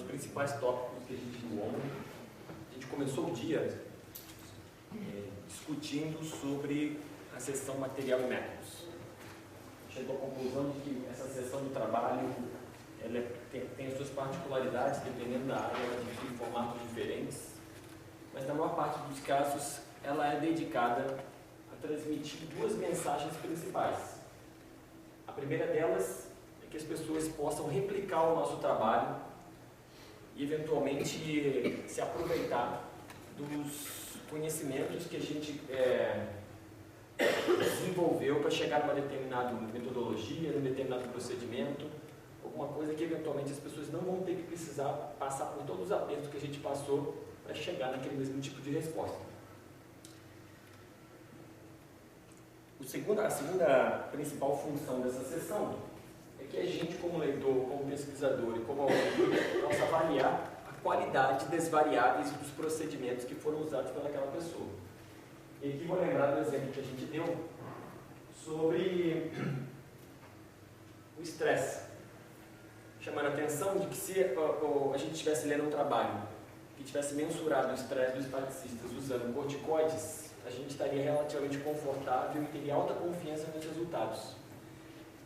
os principais tópicos que a gente viu ontem. A gente começou o dia discutindo sobre a seção material e métodos. Chegou à conclusão de que essa seção do trabalho ela tem as suas particularidades, dependendo da área, ela tem formatos diferentes, mas na maior parte dos casos ela é dedicada a transmitir duas mensagens principais. A primeira delas é que as pessoas possam replicar o nosso trabalho e eventualmente se aproveitar dos conhecimentos que a gente desenvolveu para chegar numa determinada metodologia, num determinado procedimento, alguma coisa que eventualmente as pessoas não vão ter que precisar passar por todos os apertos que a gente passou para chegar naquele mesmo tipo de resposta. A segunda principal função dessa sessão é que a gente, como leitor, como pesquisador e como autor, possa avaliar a qualidade das variáveis e dos procedimentos que foram usados pelaquela pessoa. E aqui vou lembrar do exemplo que a gente deu sobre o estresse, chamando a atenção de que se a gente estivesse lendo um trabalho que tivesse mensurado o estresse dos estaticistas usando corticoides, a gente estaria relativamente confortável e teria alta confiança nos resultados.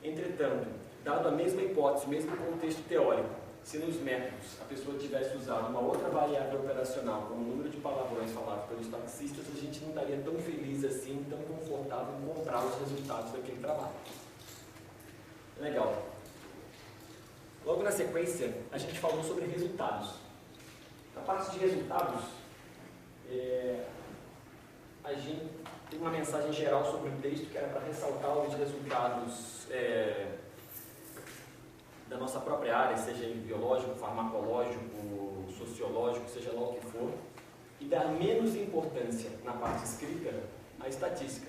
Entretanto, dado a mesma hipótese, o mesmo contexto teórico, se nos métodos a pessoa tivesse usado uma outra variável operacional, como o número de palavrões falados pelos taxistas, a gente não estaria tão feliz assim, tão confortável em comprar os resultados daquele trabalho. Legal. Logo na sequência, a gente falou sobre resultados. Na parte de resultados, a gente tem uma mensagem geral sobre o texto que era para ressaltar os resultados da nossa própria área, seja ele biológico, farmacológico, sociológico, seja lá o que for, e dar menos importância na parte escrita à estatística.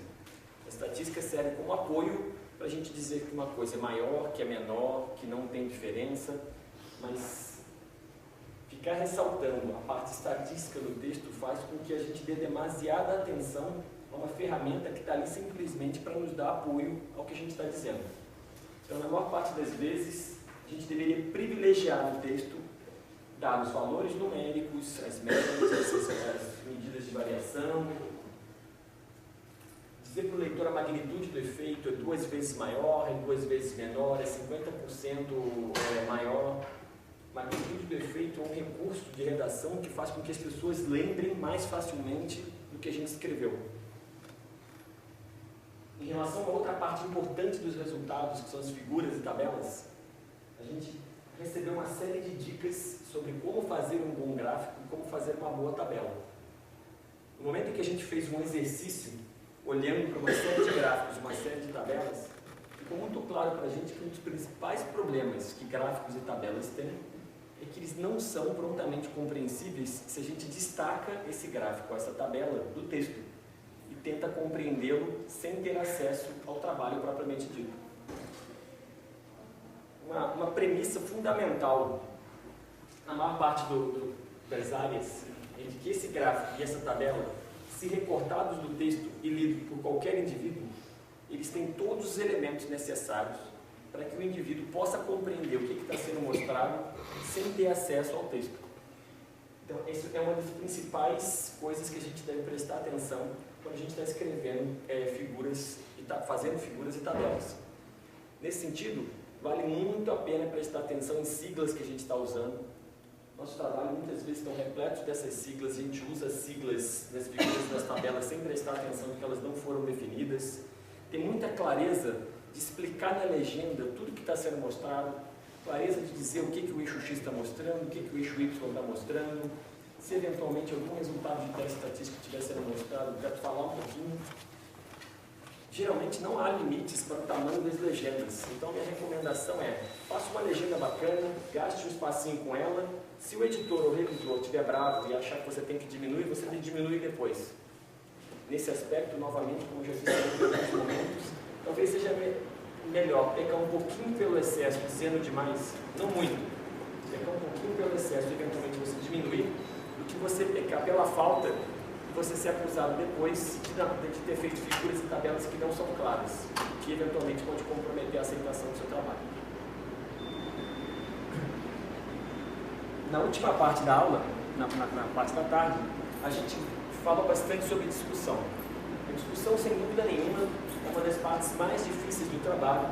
A estatística serve como apoio para a gente dizer que uma coisa é maior, que é menor, que não tem diferença, mas ficar ressaltando a parte estatística do texto faz com que a gente dê demasiada atenção a uma ferramenta que está ali simplesmente para nos dar apoio ao que a gente está dizendo. Então, na maior parte das vezes, a gente deveria privilegiar no texto dar os valores numéricos, as médias, as medidas de variação, dizer para o leitor a magnitude do efeito é 2 vezes maior, é 2 vezes menor, é 50% maior. Magnitude do efeito é um recurso de redação que faz com que as pessoas lembrem mais facilmente do que a gente escreveu. Em relação a outra parte importante dos resultados, que são as figuras e tabelas, a gente recebeu uma série de dicas sobre como fazer um bom gráfico e como fazer uma boa tabela. No momento em que a gente fez um exercício, olhando para uma série de gráficos, uma série de tabelas, ficou muito claro para a gente que um dos principais problemas que gráficos e tabelas têm é que eles não são prontamente compreensíveis se a gente destaca esse gráfico, essa tabela, do texto e tenta compreendê-lo sem ter acesso ao trabalho propriamente dito. Uma premissa fundamental na maior parte das áreas é de que esse gráfico e essa tabela, se recortados do texto e lidos por qualquer indivíduo, eles têm todos os elementos necessários para que o indivíduo possa compreender o que está sendo mostrado sem ter acesso ao texto. Então, essa é uma das principais coisas que a gente deve prestar atenção quando a gente está escrevendo figuras e fazendo figuras e tabelas. Nesse sentido, vale muito a pena prestar atenção em siglas que a gente está usando. Nosso trabalho muitas vezes estão repletos dessas siglas, a gente usa siglas nas figuras e nas tabelas sem prestar atenção porque elas não foram definidas. Tem muita clareza de explicar na legenda tudo que está sendo mostrado, clareza de dizer o que o eixo X está mostrando, o que o eixo Y está mostrando, se eventualmente algum resultado de teste estatístico estiver sendo mostrado, eu quero falar um pouquinho. Geralmente não há limites para o tamanho das legendas, então minha recomendação é, faça uma legenda bacana, gaste um espacinho com ela, se o editor ou o revisor estiver bravo e achar que você tem que diminuir, você diminui depois. Nesse aspecto, novamente, como já disse em alguns momentos, talvez seja melhor pecar um pouquinho pelo excesso, dizendo demais, não muito, pecar um pouquinho pelo excesso e eventualmente você diminuir, do que você pecar pela falta e você ser acusado depois de ter feito figuras e tabelas que não são claras, que eventualmente pode comprometer a aceitação do seu trabalho. Na última parte da aula, na parte da tarde, a gente fala bastante sobre discussão. A discussão, sem dúvida nenhuma, é uma das partes mais difíceis do trabalho,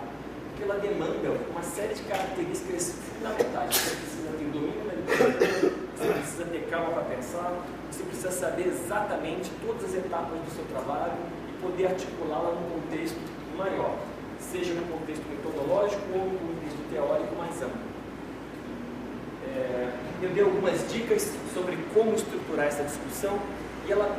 porque ela demanda uma série de características fundamentais. Você precisa ter domínio da literatura, você precisa ter calma para pensar, você precisa saber exatamente todas as etapas do seu trabalho e poder articulá-la num contexto maior, seja no contexto metodológico ou no contexto teórico mais amplo. Eu dei algumas dicas sobre como estruturar essa discussão e ela,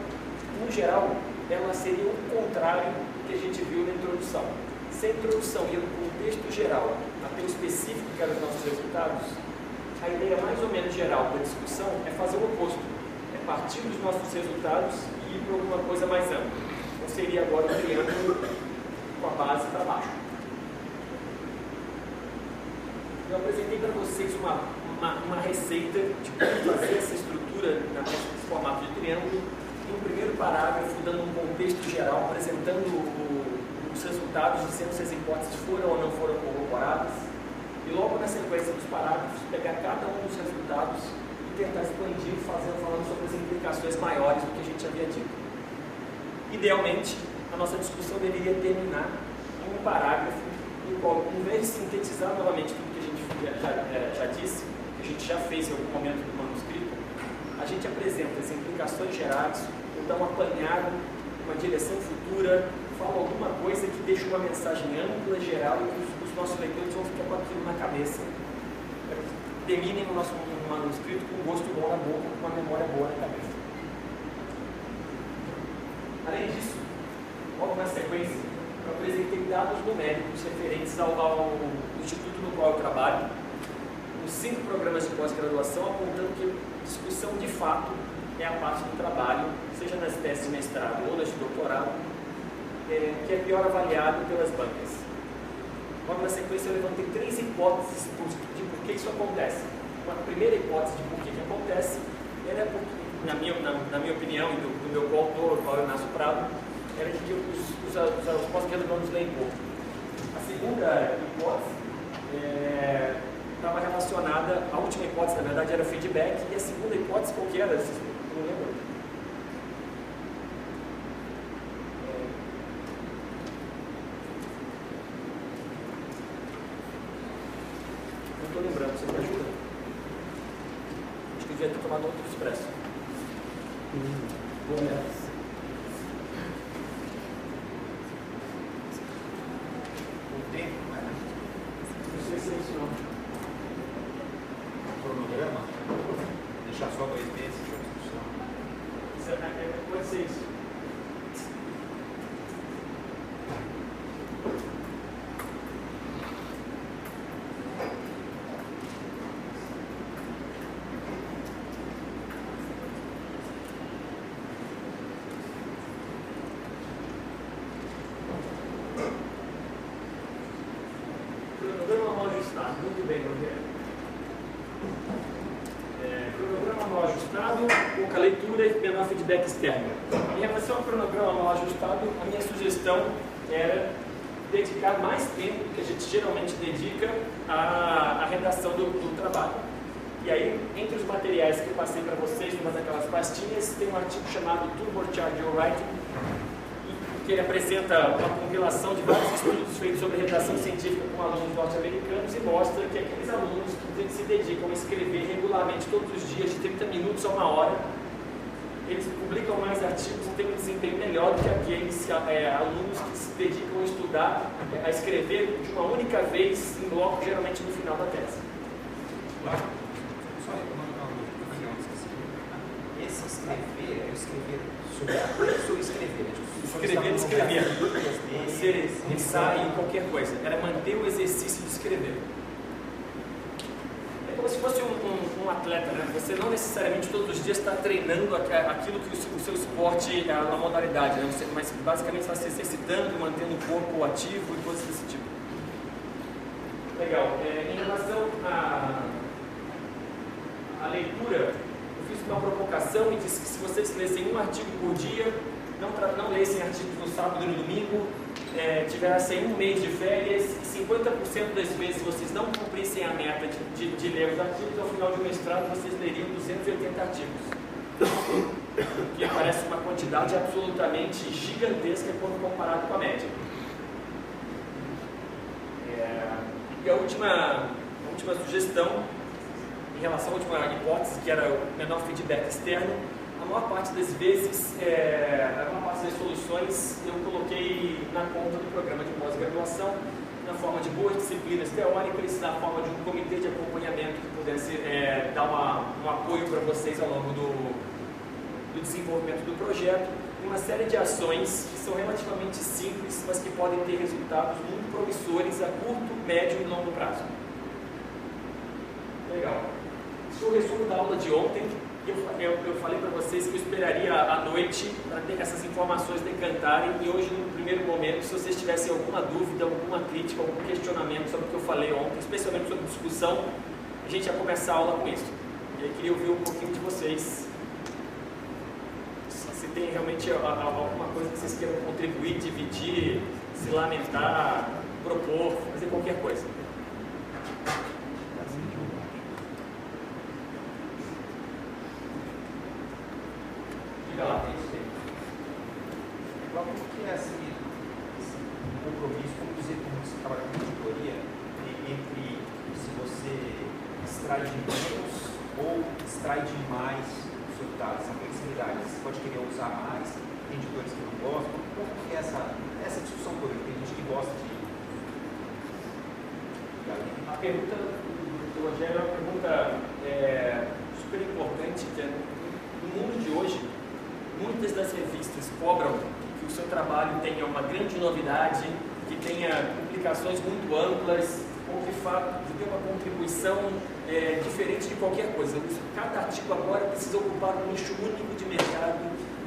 no geral, ela seria o contrário do que a gente viu na introdução. Se a introdução ia no contexto geral, até o específico que eram os nossos resultados, a ideia mais ou menos geral da discussão é fazer o oposto. É partir dos nossos resultados e ir para alguma coisa mais ampla. Então seria agora um triângulo com a base para baixo. Eu apresentei para vocês uma receita de como fazer essa estrutura nesse formato de triângulo. Em um primeiro parágrafo, dando um contexto geral, apresentando os resultados, dizendo se as hipóteses foram ou não foram corroboradas. E logo na sequência dos parágrafos, pegar cada um dos resultados e tentar expandir, falando sobre as implicações maiores do que a gente havia dito. Idealmente, a nossa discussão deveria terminar em um parágrafo no qual, em vez de sintetizar novamente tudo que a gente já disse, que a gente já fez em algum momento do manuscrito, a gente apresenta as implicações gerais, ou dá um apanhado, uma direção futura, fala alguma coisa que deixa uma mensagem ampla, geral, e que os nossos leitores vão ficar com aquilo na cabeça, terminem o nosso manuscrito com um gosto bom na boca, com uma memória boa na cabeça. Além disso, logo na sequência, eu apresentei dados numéricos referentes ao instituto no qual eu trabalho, nos 5 programas de pós-graduação, apontando que discussão de fato é a parte do trabalho, seja nas teses de mestrado ou nas de doutorado, que é pior avaliado pelas bancas. Logo na sequência eu levantei 3 hipóteses de por que isso acontece. A primeira hipótese de por que acontece era porque, na minha opinião e do meu coautor, Paulo Inácio Prado, era de que os pós-graduandos leem pouco. A segunda hipótese estava relacionada, a última hipótese na verdade era feedback, e a segunda hipótese qual que era? Não lembro. Não estou lembrando, você me ajuda? Acho que devia ter tomado outro expresso. Boa merda. O tempo, né? Não sei se é isso não. Cronograma? Deixar só 2 meses de discussão. Pode ser isso. Cronograma mal ajustado. Muito bem, Rogério. Cronograma mal ajustado, pouca leitura e menor feedback externo. Em relação ao cronograma mal ajustado, a minha sugestão era dedicar mais tempo do que a gente geralmente dedica à redação do trabalho. E aí, entre os materiais que eu passei para vocês, numa daquelas pastinhas, tem um artigo chamado Turbocharged Writing, que ele apresenta uma compilação de vários estudos feitos sobre redação científica com alunos norte-americanos e mostra que aqueles alunos que se dedicam a escrever regularmente todos os dias, de 30 minutos a 1 hora, eles publicam mais artigos e têm um desempenho melhor do que aqueles alunos que se dedicam a estudar, a escrever de uma única vez em bloco, geralmente no final da tese. Só esse escrever é escrever sobre a coisa ou escrever? Escrever. Ser ensaio, qualquer coisa. Era manter o exercício de escrever. É como se fosse um atleta, né? Você não necessariamente todos os dias está treinando aquilo que o seu esporte é uma modalidade, né? Mas basicamente está se exercitando, mantendo o corpo ativo e coisas desse tipo. Legal. Em relação à leitura, eu fiz uma provocação e disse que se vocês lessem um artigo por dia, não lessem artigos no sábado e no domingo, tivessem um mês de férias e 50% das vezes vocês não cumprissem a meta de ler os artigos, ao final de um mestrado vocês leriam 280 artigos. Que parece uma quantidade absolutamente gigantesca quando comparado com a média. E a última sugestão, em relação à última hipótese, que era o menor feedback externo, a maior parte das vezes, a maior parte das soluções eu coloquei na conta do programa de pós-graduação, na forma de boas disciplinas teóricas, na forma de um comitê de acompanhamento que pudesse dar um apoio para vocês ao longo do desenvolvimento do projeto, uma série de ações que são relativamente simples, mas que podem ter resultados muito promissores a curto, médio e longo prazo. Legal. Esse é o resumo da aula de ontem. Eu falei para vocês que eu esperaria à noite para ter essas informações decantarem, e hoje, no primeiro momento, se vocês tivessem alguma dúvida, alguma crítica, algum questionamento sobre o que eu falei ontem, especialmente sobre discussão, a gente ia começar a aula com isso. E aí queria ouvir um pouquinho de vocês. Se tem realmente alguma coisa que vocês queiram contribuir, dividir, se lamentar, propor, fazer qualquer coisa. Diga lá. Como que é esse compromisso, como você trabalha com editoria, entre se você extrai de menos ou extrai de mais resultados, essa flexibilidade? Você pode querer usar mais, tem editores que não gostam. Como que é essa discussão toda? Tem gente que gosta de... A pergunta do Rogério é uma pergunta super importante, que no mundo de hoje, muitas das revistas cobram que o seu trabalho tenha uma grande novidade, que tenha implicações muito amplas, ou que tenha uma contribuição diferente de qualquer coisa. Cada artigo agora precisa ocupar um nicho único de mercado,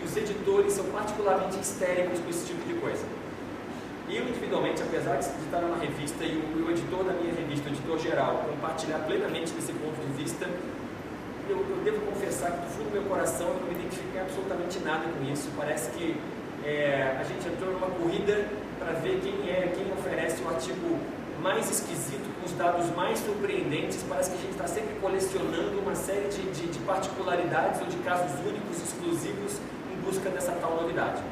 e os editores são particularmente histéricos com esse tipo de coisa. Eu, individualmente, apesar de estar numa revista e o editor da minha revista, o editor geral, compartilhar plenamente desse ponto de vista, eu devo confessar que do fundo do meu coração eu não me identifiquei absolutamente nada com isso. Parece que a gente entrou numa corrida para ver quem oferece o artigo mais esquisito, com os dados mais surpreendentes. Parece que a gente está sempre colecionando uma série de particularidades ou de casos únicos, exclusivos, em busca dessa tal novidade.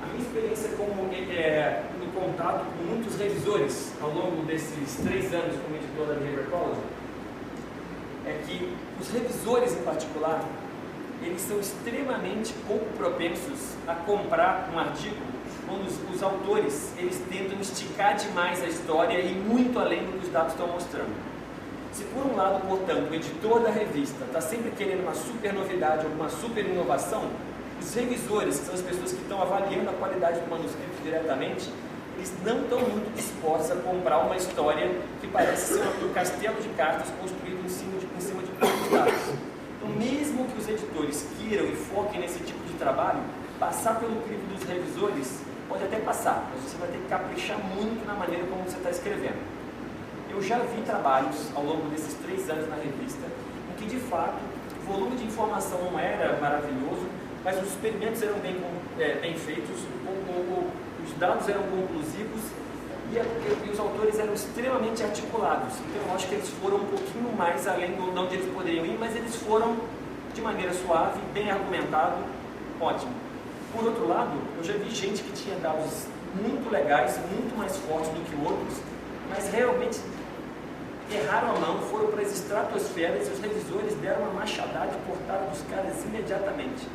A minha experiência no contato com muitos revisores ao longo desses 3 anos como editor da Behavioral Ecology é que os revisores em particular, eles são extremamente pouco propensos a comprar um artigo quando os autores eles tentam esticar demais a história e muito além do que os dados estão mostrando. Se por um lado, portanto, o editor da revista está sempre querendo uma super novidade, alguma super inovação, os revisores, que são as pessoas que estão avaliando a qualidade do manuscrito diretamente, eles não estão muito dispostos a comprar uma história que parece ser um castelo de cartas construído em cima de poucos dados. Então, mesmo que os editores queiram e foquem nesse tipo de trabalho, passar pelo crivo dos revisores pode até passar, mas você vai ter que caprichar muito na maneira como você está escrevendo. Eu já vi trabalhos ao longo desses 3 anos na revista, em que de fato o volume de informação não era maravilhoso, mas os experimentos eram bem feitos, os dados eram conclusivos e os autores eram extremamente articulados. Então eu acho que eles foram um pouquinho mais além de onde eles poderiam ir, mas eles foram de maneira suave, bem argumentado, ótimo. Por outro lado, eu já vi gente que tinha dados muito legais, muito mais fortes do que outros, mas realmente erraram a mão, foram para as estratosferas e os revisores deram uma machadada e cortaram dos caras imediatamente.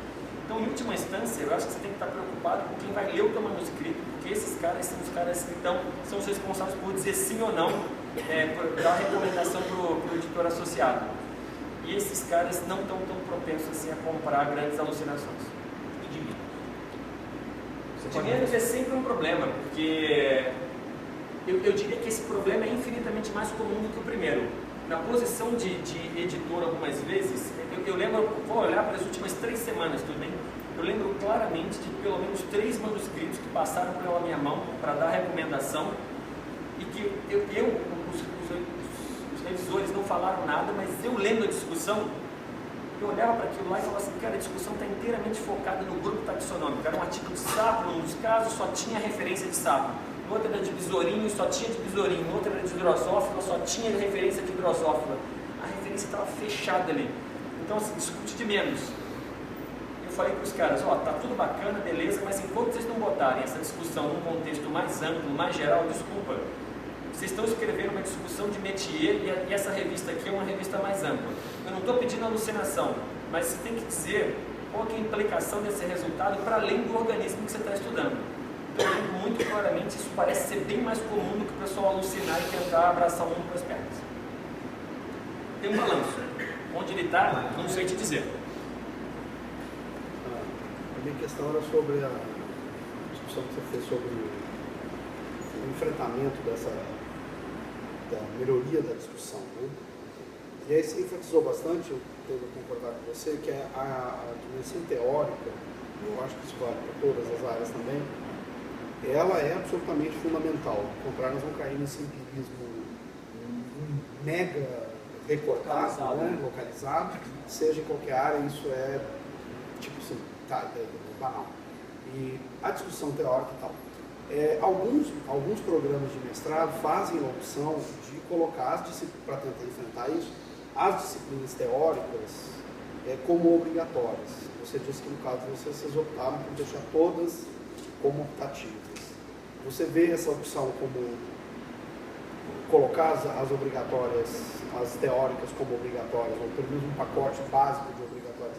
Então, em última instância, eu acho que você tem que estar preocupado com quem vai ler o teu manuscrito, porque esses caras são os caras que são os responsáveis por dizer sim ou não, por dar recomendação para o editor associado. E esses caras não estão tão propensos assim a comprar grandes alucinações. E de menos. De menos é sempre um problema, porque eu diria que esse problema é infinitamente mais comum do que o primeiro. Na posição de editor, algumas vezes, eu lembro, vou olhar para as últimas 3 semanas, tudo bem? Eu lembro claramente de pelo menos 3 manuscritos que passaram pela minha mão para dar recomendação e que os revisores não falaram nada, mas eu lendo a discussão, Eu olhava para aquilo lá e falava assim, cara, a discussão está inteiramente focada no grupo taxonômico. Era um artigo de sapo, num dos casos só tinha referência de sapo. No outro era de besourinho, só tinha de besourinho. No outro era de drosófila, só tinha referência de drosófila. A referência estava fechada ali. Então, assim, discute de menos. Eu falei para os caras, ó, tá tudo bacana, beleza, mas enquanto vocês não botarem essa discussão num contexto mais amplo, mais geral, desculpa, vocês estão escrevendo uma discussão de métier e essa revista aqui é uma revista mais ampla. Eu não estou pedindo alucinação, mas você tem que dizer qual que é a implicação desse resultado para além do organismo que você está estudando. Então, eu lembro muito claramente, isso parece ser bem mais comum do que o pessoal alucinar e tentar abraçar o mundo com as pernas. Tem um balanço. Onde ele está, não sei te dizer. A minha questão era sobre a discussão que você fez sobre o enfrentamento da melhoria da discussão, né? E aí você enfatizou bastante, eu tenho que concordar com você, que é a dimensão teórica, eu acho que isso vale para todas as áreas também, ela é absolutamente fundamental. Ao contrário, nós vamos cair nesse empirismo mega recortado, né? Localizado, seja em qualquer área, isso é tipo assim, banal. E a discussão teórica e tal. Alguns programas de mestrado fazem a opção de colocar, para tentar enfrentar isso, as disciplinas teóricas como obrigatórias. Você disse que no caso de vocês optaram por deixar todas como optativas. Você vê essa opção como colocar as obrigatórias, as teóricas como obrigatórias, ou pelo menos um pacote básico de obrigatórias,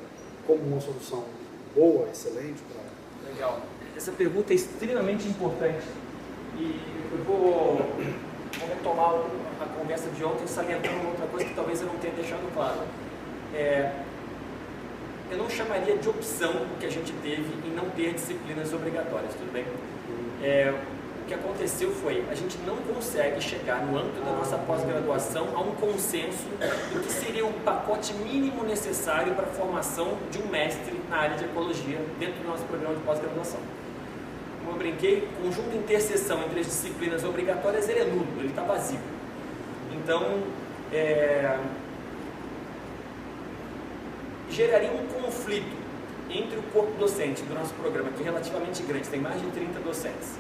como uma solução boa, excelente para... Legal. Essa pergunta é extremamente importante e eu vou retomar a conversa de ontem salientando uma outra coisa que talvez eu não tenha deixado claro. Eu não chamaria de opção o que a gente teve em não ter disciplinas obrigatórias, tudo bem? O que aconteceu foi, a gente não consegue chegar no âmbito da nossa pós-graduação a um consenso do que seria o pacote mínimo necessário para a formação de um mestre na área de ecologia dentro do nosso programa de pós-graduação. Como eu brinquei, o conjunto de interseção entre as disciplinas obrigatórias ele é nulo, ele está vazio. Então, geraria um conflito entre o corpo docente do nosso programa, que é relativamente grande, tem mais de 30 docentes.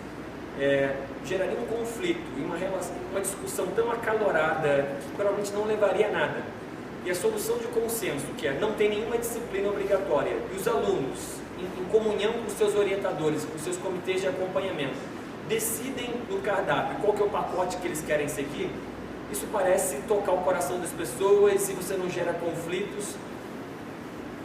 Geraria um conflito e uma discussão tão acalorada que provavelmente não levaria a nada. E a solução de consenso, que é não ter nenhuma disciplina obrigatória, e os alunos, em comunhão com os seus orientadores, com os seus comitês de acompanhamento, decidem no cardápio qual que é o pacote que eles querem seguir, isso parece tocar o coração das pessoas e você não gera conflitos.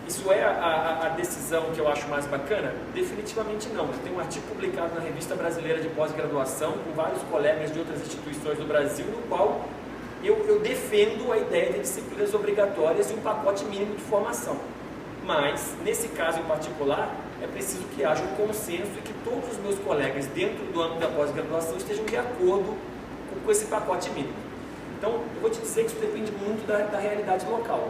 Isso é a decisão que eu acho mais bacana? Definitivamente não. Eu tenho um artigo publicado na Revista Brasileira de Pós-Graduação com vários colegas de outras instituições do Brasil, no qual eu defendo a ideia de disciplinas obrigatórias e um pacote mínimo de formação. Mas, nesse caso em particular, é preciso que haja um consenso e que todos os meus colegas dentro do âmbito da pós-graduação estejam de acordo com esse pacote mínimo. Então, eu vou te dizer que isso depende muito da realidade local.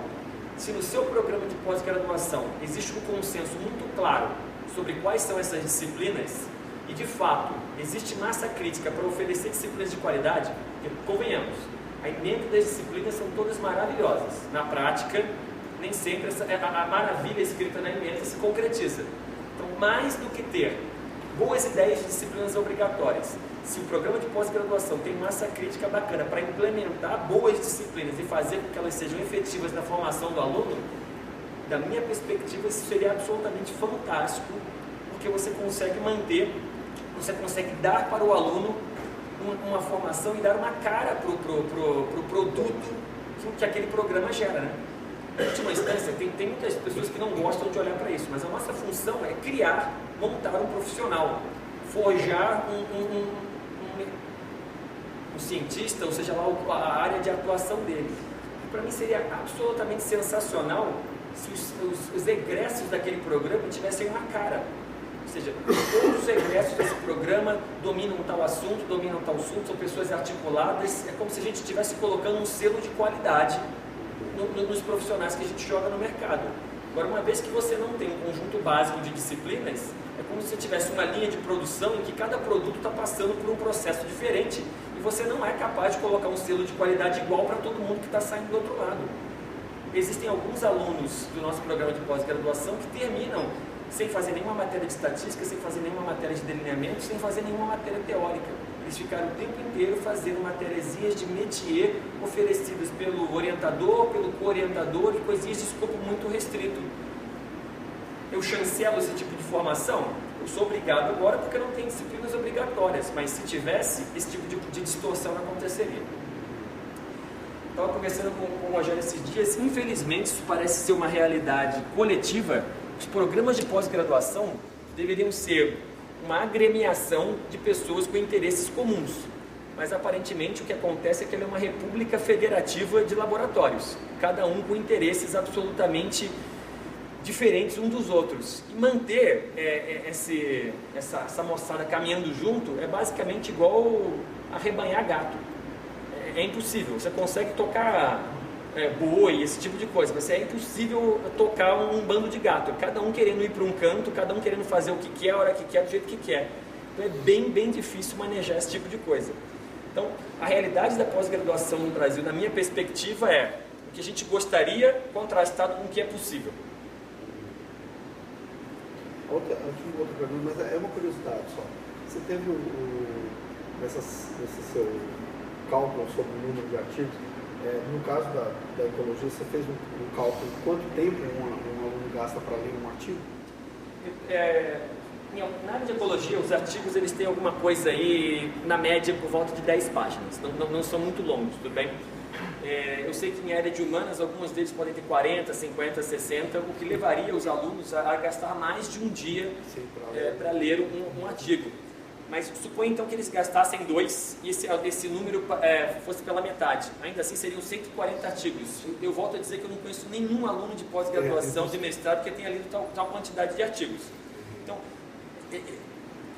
Se no seu programa de pós-graduação existe um consenso muito claro sobre quais são essas disciplinas e, de fato, existe massa crítica para oferecer disciplinas de qualidade, porque, convenhamos, a emenda das disciplinas são todas maravilhosas. Na prática, nem sempre a maravilha escrita na emenda se concretiza. Então, mais do que ter boas ideias de disciplinas obrigatórias, se o programa de pós-graduação tem massa crítica bacana para implementar boas disciplinas e fazer com que elas sejam efetivas na formação do aluno, da minha perspectiva isso seria absolutamente fantástico, porque você consegue manter, você consegue dar para o aluno uma formação e dar uma cara para o produto que aquele programa gera, né? Em última instância, tem muitas pessoas que não gostam de olhar para isso, mas a nossa função é criar, montar um profissional, forjar um cientista, ou seja lá a área de atuação dele. E para mim seria absolutamente sensacional se os egressos daquele programa tivessem uma cara. Ou seja, todos os egressos desse programa dominam tal assunto, são pessoas articuladas, é como se a gente estivesse colocando um selo de qualidade nos profissionais que a gente joga no mercado. Agora, uma vez que você não tem um conjunto básico de disciplinas, é como se você tivesse uma linha de produção em que cada produto está passando por um processo diferente e você não é capaz de colocar um selo de qualidade igual para todo mundo que está saindo do outro lado. existem alguns alunos do nosso programa de pós-graduação que terminam sem fazer nenhuma matéria de estatística, sem fazer nenhuma matéria de delineamento, sem fazer nenhuma matéria teórica. Eles ficaram o tempo inteiro fazendo matériazinhas de métier oferecidas pelo orientador, pelo co-orientador e coisinhas de escopo muito restrito. Eu chancelo esse tipo de formação? Eu sou obrigado agora porque não tem disciplinas obrigatórias, mas se tivesse, esse tipo de distorção não aconteceria. Estava conversando com o Rogério esses dias, infelizmente isso parece ser uma realidade coletiva. Os programas de pós-graduação deveriam ser uma agremiação de pessoas com interesses comuns, mas aparentemente o que acontece é que ela é uma república federativa de laboratórios, cada um com interesses absolutamente diferentes uns dos outros. E manter essa moçada caminhando junto é basicamente igual arrebanhar gato. É impossível. Você consegue tocar boi, esse tipo de coisa, mas é impossível tocar um bando de gato. Cada um querendo ir para um canto, cada um querendo fazer o que quer, a hora que quer, do jeito que quer. Então é bem difícil manejar esse tipo de coisa. Então, a realidade da pós-graduação no Brasil, na minha perspectiva, é o que a gente gostaria contrastado com o que é possível. Outra pergunta, mas é uma curiosidade só. Você teve nesse seu cálculo sobre o número de artigos, no caso da ecologia, você fez um cálculo de quanto tempo um aluno gasta para ler um artigo? Na área de ecologia, os artigos eles têm alguma coisa aí, na média, por volta de 10 páginas. Não são muito longos, tudo bem? Eu sei que em área de humanas, alguns deles podem ter 40, 50, 60, o que levaria os alunos a gastar mais de um dia para ler um artigo. Mas suponha então que eles gastassem 2 e esse número fosse pela metade. Ainda assim seriam 140 artigos. Eu volto a dizer que eu não conheço nenhum aluno de pós-graduação, de mestrado, que tenha lido tal quantidade de artigos. Então,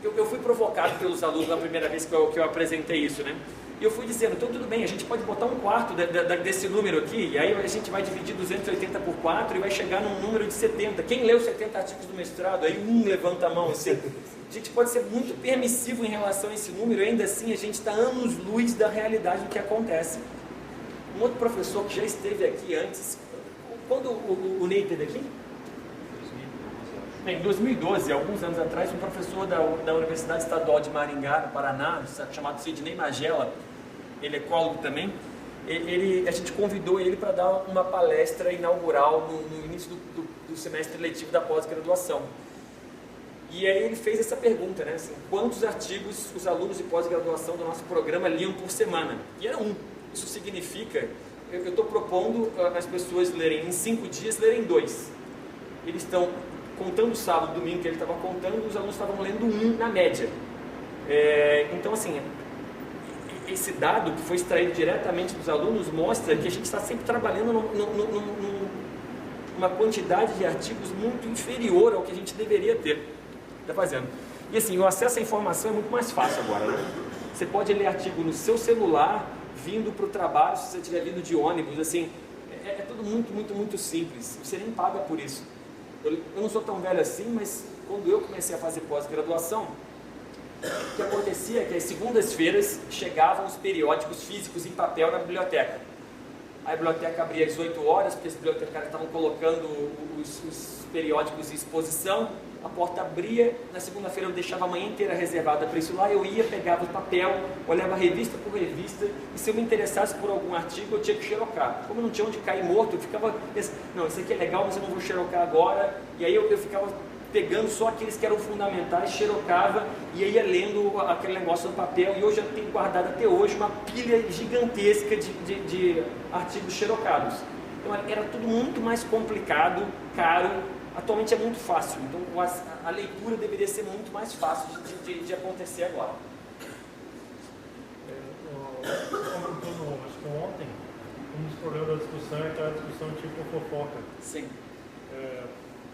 eu fui provocado pelos alunos na primeira vez que eu apresentei isso, né? E eu fui dizendo, então tudo bem, a gente pode botar um quarto desse número aqui, e aí a gente vai dividir 280 por 4 e vai chegar num número de 70. Quem leu 70 artigos do mestrado? Aí levanta a mão assim. A gente pode ser muito permissivo em relação a esse número, e ainda assim a gente está anos-luz da realidade do que acontece. Um outro professor que já esteve aqui antes, quando o Ney esteve aqui? Em 2012, alguns anos atrás, um professor da Universidade Estadual de Maringá, no Paraná, chamado Sidney Magela, ele é ecólogo também, a gente convidou ele para dar uma palestra inaugural no início do semestre letivo da pós-graduação. E aí ele fez essa pergunta, né, assim, quantos artigos os alunos de pós-graduação do nosso programa liam por semana? E era 1. Isso significa, eu estou propondo as pessoas lerem em 5 dias, lerem 2. Eles estão contando sábado, domingo que ele estava contando, os alunos estavam lendo 1 na média. Então, assim, esse dado que foi extraído diretamente dos alunos mostra que a gente está sempre trabalhando numa quantidade de artigos muito inferior ao que a gente deveria ter. Está fazendo. E assim, o acesso à informação é muito mais fácil agora, né? Você pode ler artigo no seu celular, vindo para o trabalho, se você estiver vindo de ônibus, assim, é tudo muito simples. Você nem paga por isso. Eu não sou tão velho assim, mas quando eu comecei a fazer pós-graduação, o que acontecia é que às segundas-feiras chegavam os periódicos físicos em papel na biblioteca. A biblioteca abria às 8 horas, porque os bibliotecários estavam colocando os periódicos em exposição. A porta abria, na segunda-feira eu deixava a manhã inteira reservada para isso lá, eu ia, pegava o papel, olhava revista por revista, e se eu me interessasse por algum artigo, eu tinha que xerocar. Como não tinha onde cair morto, eu ficava, não, isso aqui é legal, mas eu não vou xerocar agora, e aí eu ficava pegando só aqueles que eram fundamentais, xerocava, e ia lendo aquele negócio no papel, e hoje eu tenho guardado até hoje uma pilha gigantesca de artigos xerocados. Então era tudo muito mais complicado, caro. Atualmente é muito fácil, então a leitura deveria ser muito mais fácil de acontecer agora. Acho que ontem, um dos problemas da discussão é aquela discussão tipo fofoca. Sim.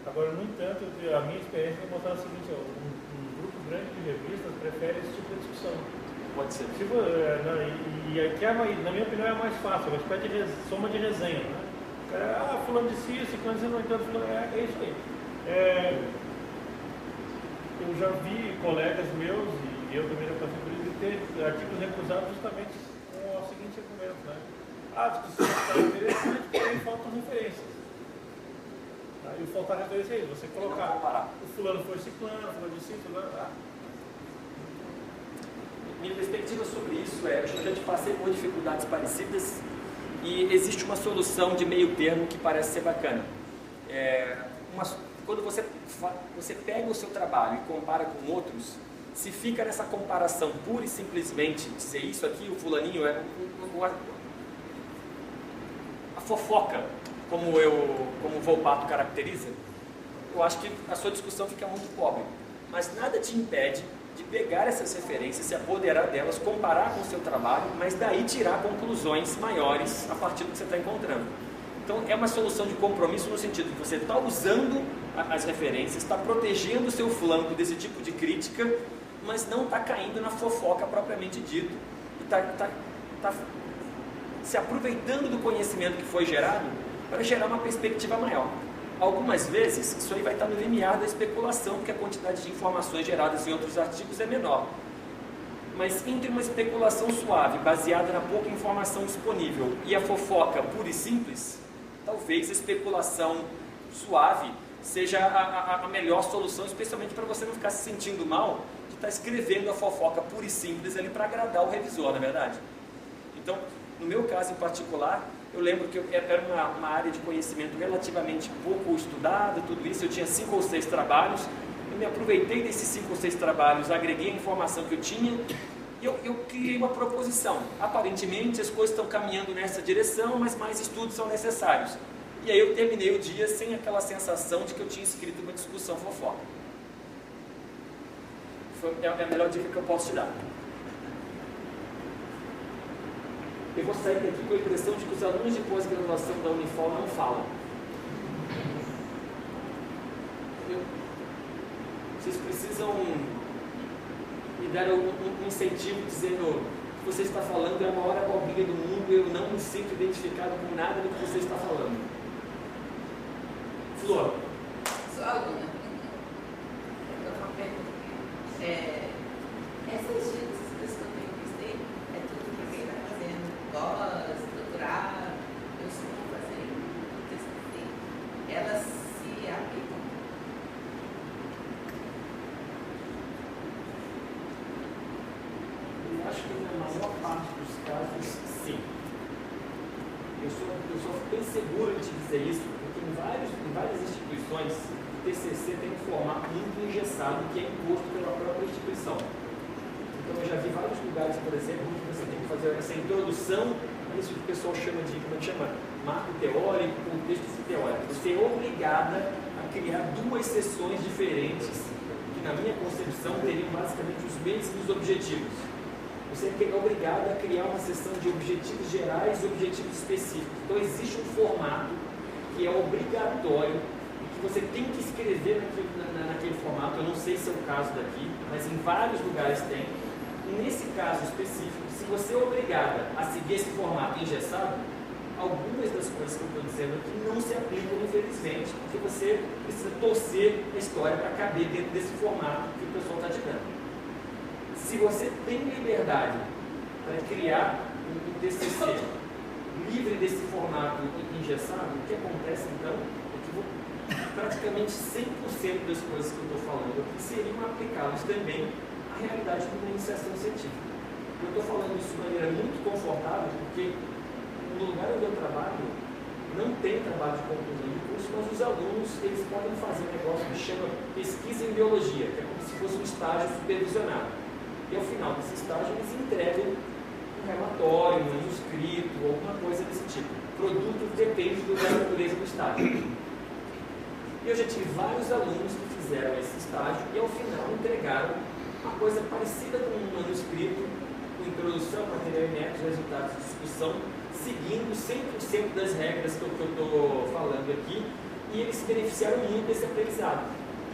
Agora, no entanto, a minha experiência vai mostrar o seguinte, um grupo grande de revistas prefere esse tipo de discussão. Pode ser. E aqui, na minha opinião, é a mais fácil, uma espécie de soma de resenha, né? Fulano de si, ciclano de si, não entendo, é isso aí. Eu já vi colegas meus, e eu também já passei por isso, de ter artigos recusados justamente com o seguinte argumento, né? a discussão está interessante, porém faltam referências. Tá? E o faltar referência é isso, você colocar o fulano foi ciclano, fulano de ciclano, Minha perspectiva sobre isso é, eu já te passei por dificuldades parecidas e existe uma solução de meio termo que parece ser bacana. Quando você pega o seu trabalho e compara com outros, se fica nessa comparação pura e simplesmente de ser isso aqui, o fulaninho a fofoca, como o Volpato caracteriza, eu acho que a sua discussão fica muito pobre. Mas nada te impede de pegar essas referências, se apoderar delas, comparar com o seu trabalho, mas daí tirar conclusões maiores a partir do que você está encontrando. Então é uma solução de compromisso no sentido de você está usando as referências, está protegendo o seu flanco desse tipo de crítica, mas não está caindo na fofoca propriamente dito, e está se aproveitando do conhecimento que foi gerado para gerar uma perspectiva maior. Algumas vezes, isso aí vai estar no limiar da especulação, porque a quantidade de informações geradas em outros artigos é menor. Mas entre uma especulação suave, baseada na pouca informação disponível, e a fofoca pura e simples, talvez a especulação suave seja a melhor solução, especialmente para você não ficar se sentindo mal de estar escrevendo a fofoca pura e simples ali para agradar o revisor, na verdade. Então, no meu caso em particular, eu lembro que era uma área de conhecimento relativamente pouco estudada, tudo isso, eu tinha 5 ou 6 trabalhos, eu me aproveitei desses 5 ou 6 trabalhos, agreguei a informação que eu tinha, e eu criei uma proposição. Aparentemente as coisas estão caminhando nessa direção, mas mais estudos são necessários. E aí eu terminei o dia sem aquela sensação de que eu tinha escrito uma discussão fofoca. É a melhor dica que eu posso te dar. Eu vou sair daqui com a impressão de que os alunos de pós-graduação da Unifol não falam. Vocês precisam me dar um incentivo dizendo que você está falando é a maior abobrinha do mundo, eu não me sinto identificado com nada do que você está falando. Flor. Sou aluna. Eu estou perguntando. Essas dicas que eu tenho visto é tudo que quem está fazendo pós, doutorado, eu estou fazendo TCC. Elas se aplicam. Eu acho que na maior parte dos casos, sim. Eu sou bem seguro de te dizer isso, porque em várias instituições o TCC tem um formato muito engessado que é imposto pela própria instituição. Então eu já vi vários lugares, por exemplo, que você tem que fazer essa introdução a isso que o pessoal chama de, como é que chama? Marco teórico, contexto teórico. Você é obrigada a criar 2 sessões diferentes, que na minha concepção teriam basicamente os mesmos objetivos. Você é obrigado a criar uma sessão de objetivos gerais e objetivos específicos. Então existe um formato que é obrigatório e que você tem que escrever naquele formato. Eu não sei se é o caso daqui, mas em vários lugares tem. E nesse caso específico, se você é obrigada a seguir esse formato engessado, algumas das coisas que eu estou dizendo aqui não se aplicam, infelizmente, porque você precisa torcer a história para caber dentro desse formato que o pessoal está te dando. Se você tem liberdade para criar um TCC livre desse formato engessado, o que acontece então é que praticamente 100% das coisas que eu estou falando aqui seriam aplicáveis também à realidade de uma iniciação científica. Eu estou falando isso de maneira muito confortável, porque no lugar onde eu trabalho não tem trabalho de conclusão de curso, mas os alunos eles podem fazer um negócio que chama pesquisa em biologia, que é como se fosse um estágio supervisionado. E ao final desse estágio eles entregam um relatório, um manuscrito, alguma coisa desse tipo. O produto depende da natureza do estágio. E eu já tive vários alunos que fizeram esse estágio e ao final entregaram uma coisa parecida com um manuscrito, com introdução, material inédito, resultados de discussão, seguindo 100% das regras que eu estou falando aqui, e eles se beneficiaram muito desse aprendizado.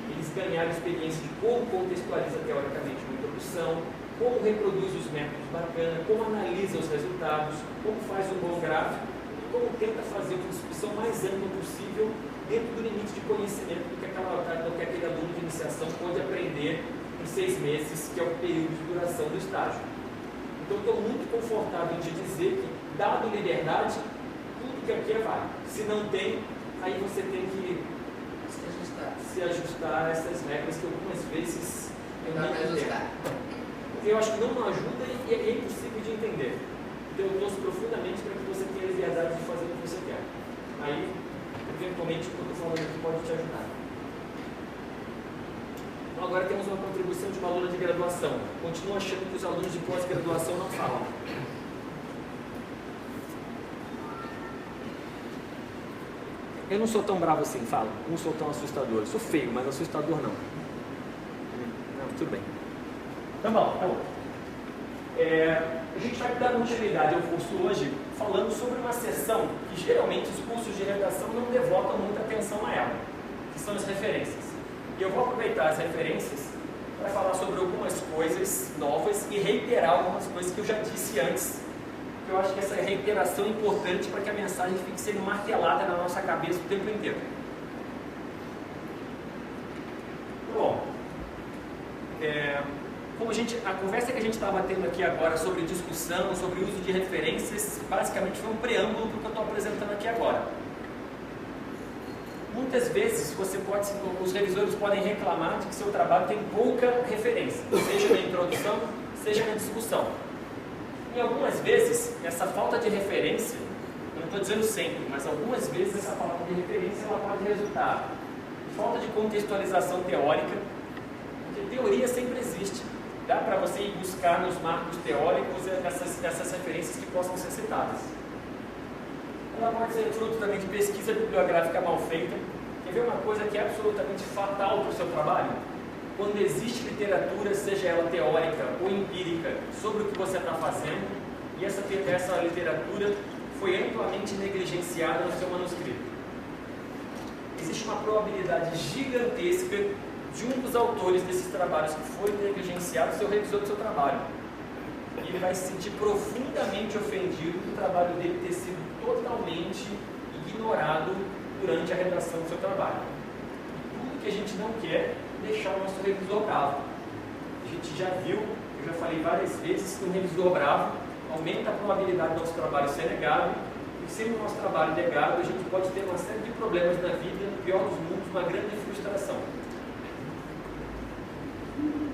Eles ganharam experiência de como contextualiza teoricamente uma introdução, como reproduz os métodos bacanas, como analisa os resultados, como faz um bom gráfico e como tenta fazer uma discussão mais ampla possível dentro do limite de conhecimento do que aquele aluno de iniciação pode aprender em 6 meses, que é o período de duração do estágio. Então, estou muito confortável em te dizer que dado liberdade, tudo que aqui é válido. Se não tem, aí você tem que se ajustar a essas regras que algumas vezes eu não entendo. Eu acho que não ajuda e é impossível de entender. Então eu torço profundamente para que você tenha liberdade de fazer o que você quer. Aí, eventualmente, o que eu estou falando aqui pode te ajudar. Então agora temos uma contribuição de uma aluna de graduação. Continuo achando que os alunos de pós-graduação não falam. Eu não sou tão bravo assim, falo. Não sou tão assustador. Eu sou feio, mas assustador não. Não, tudo bem. Tá bom, tá bom. A gente vai dar continuidade ao curso hoje falando sobre uma seção que geralmente os cursos de redação não devotam muita atenção a ela, que são as referências. E eu vou aproveitar as referências para falar sobre algumas coisas novas e reiterar algumas coisas que eu já disse antes. Eu acho que essa reiteração é importante para que a mensagem fique sendo martelada na nossa cabeça o tempo inteiro. Bom, como a conversa que a gente estava tendo aqui agora sobre discussão, sobre uso de referências, basicamente foi um preâmbulo para o que eu estou apresentando aqui agora. Muitas vezes os revisores podem reclamar de que seu trabalho tem pouca referência, seja na introdução, seja na discussão. E algumas vezes, essa falta de referência, eu não estou dizendo sempre, mas algumas vezes essa falta de referência ela pode resultar em falta de contextualização teórica, porque teoria sempre existe. Dá para você ir buscar nos marcos teóricos essas referências que possam ser citadas. Ela pode ser fruto também de pesquisa bibliográfica mal feita. Quer ver uma coisa que é absolutamente fatal para o seu trabalho? Quando existe literatura, seja ela teórica ou empírica, sobre o que você está fazendo, e essa literatura foi amplamente negligenciada no seu manuscrito. Existe uma probabilidade gigantesca de um dos autores desses trabalhos que foi negligenciado ser o revisor do seu trabalho. E ele vai se sentir profundamente ofendido do trabalho dele ter sido totalmente ignorado durante a redação do seu trabalho. Tudo que a gente não quer deixar o nosso revisor bravo. A gente já viu, eu já falei várias vezes, que um revisor bravo aumenta a probabilidade do nosso trabalho ser negado, e se o nosso trabalho é negado, a gente pode ter uma série de problemas na vida, no pior dos mundos, uma grande frustração.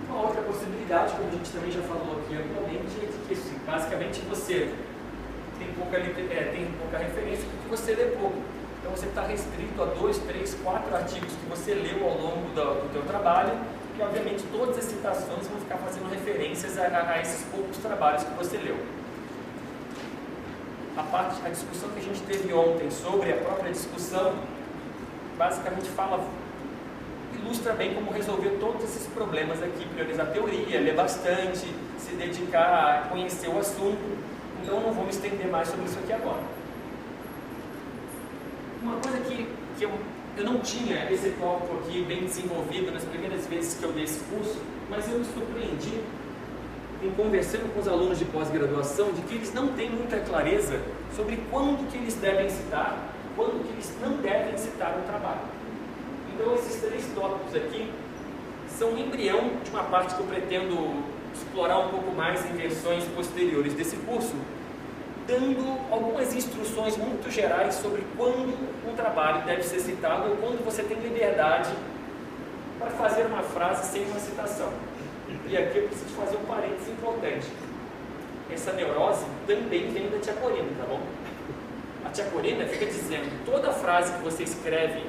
Uma outra possibilidade, como a gente também já falou aqui atualmente, é que basicamente você tem pouca referência porque você lê pouco. Então você está restrito a 2, 3, 4 artigos que você leu ao longo do teu trabalho e obviamente todas as citações vão ficar fazendo referências a esses poucos trabalhos que você leu. A discussão que a gente teve ontem sobre a própria discussão basicamente ilustra bem como resolver todos esses problemas aqui, priorizar a teoria, ler bastante, se dedicar a conhecer o assunto. Então não vou me estender mais sobre isso aqui agora. Uma coisa que eu não tinha esse tópico aqui bem desenvolvido nas primeiras vezes que eu dei esse curso, mas eu me surpreendi em conversando com os alunos de pós-graduação de que eles não têm muita clareza sobre quando que eles devem citar, quando que eles não devem citar um trabalho. Então esses 3 tópicos aqui são um embrião de uma parte que eu pretendo explorar um pouco mais em versões posteriores desse curso, dando algumas instruções muito gerais sobre quando um trabalho deve ser citado ou quando você tem liberdade para fazer uma frase sem uma citação. E aqui eu preciso fazer um parênteses importante. Essa neurose também vem da Tia Corina, tá bom? A Tia Corina fica dizendo toda frase que você escreve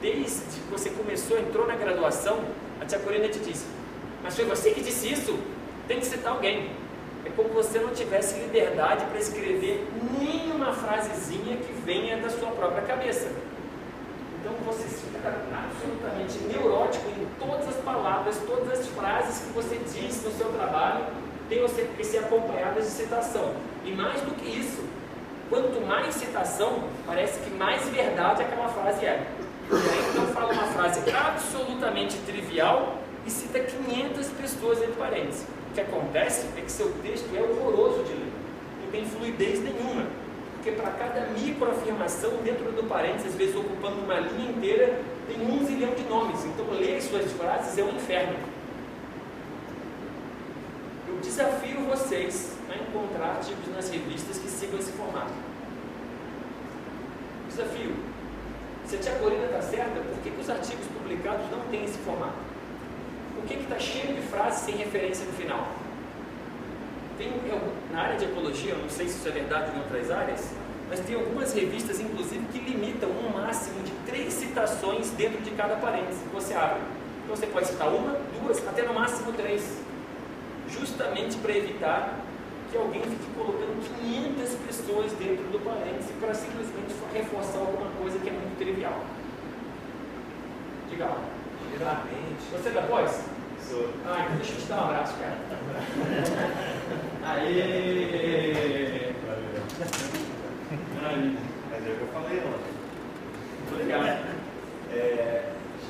desde que você entrou na graduação, a Tia Corina te disse: mas foi você que disse isso? Tem que citar alguém. É como se você não tivesse liberdade para escrever nenhuma frasezinha que venha da sua própria cabeça. Então você fica absolutamente neurótico em todas as palavras, todas as frases que você diz no seu trabalho, tem que ser acompanhadas de citação. E mais do que isso, quanto mais citação, parece que mais verdade aquela frase é. E aí então fala uma frase absolutamente trivial e cita 500 pessoas entre parênteses. O que acontece é que seu texto é horroroso de ler, não tem fluidez nenhuma, porque para cada microafirmação dentro do parênteses, às vezes ocupando uma linha inteira, tem 1 zilhão de nomes, então ler suas frases é um inferno. Eu desafio vocês a encontrar artigos nas revistas que sigam esse formato. Desafio: se a tia Corina está certa, por que os artigos publicados não têm esse formato? Por que está cheio de frases sem referência no final? Na área de ecologia, eu não sei se isso é verdade em outras áreas, mas tem algumas revistas, inclusive, que limitam um máximo de 3 citações dentro de cada parêntese que você abre. Então você pode citar 1, 2, até no máximo 3, justamente para evitar que alguém fique colocando 500 pessoas dentro do parêntese para simplesmente reforçar alguma coisa que é muito trivial. Diga lá. Geralmente. Você é da pós? Sou. Ah, então deixa eu te dar um abraço, cara. Aê! Aí. Mas é o que eu falei ontem. Muito legal.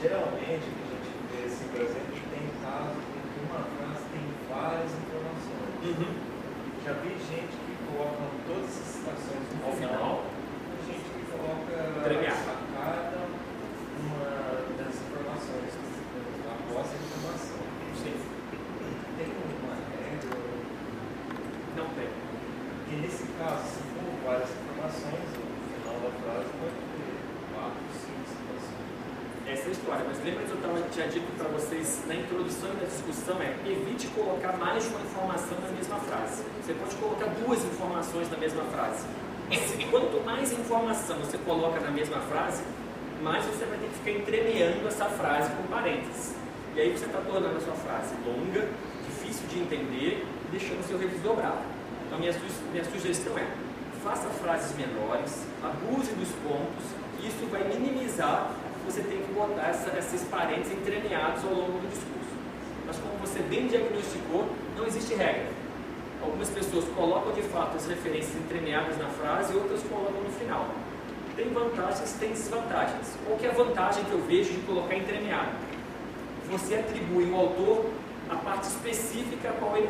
Geralmente, o que a gente vê, assim, por exemplo, tem casos em que uma frase tem várias informações. Já vi gente que coloca todas as citações no final, e gente que coloca a cada uma das informações após a informação. Sim. Tem uma regra? Não tem. E nesse caso, se for várias informações, no final da frase pode ter 4, 5 citações. Essa é a história, mas lembra que eu tinha dito para vocês na introdução da discussão, evite colocar mais de uma informação na mesma frase. Você pode colocar 2 informações na mesma frase. Quanto mais informação você coloca na mesma frase, mais você vai ter que ficar entremeando essa frase com parênteses. E aí você está tornando a sua frase longa, difícil de entender e deixando o seu revisor bravo. Então minha sugestão é: faça frases menores, abuse dos pontos, e isso vai minimizar. Você tem que botar esses parênteses entremeados ao longo do discurso. Mas como você bem diagnosticou, não existe regra. Algumas pessoas colocam de fato as referências entremeadas na frase e outras colocam no final. Tem vantagens, tem desvantagens. Qual que é a vantagem que eu vejo de colocar entremeado? Você atribui ao autor a parte específica a qual ele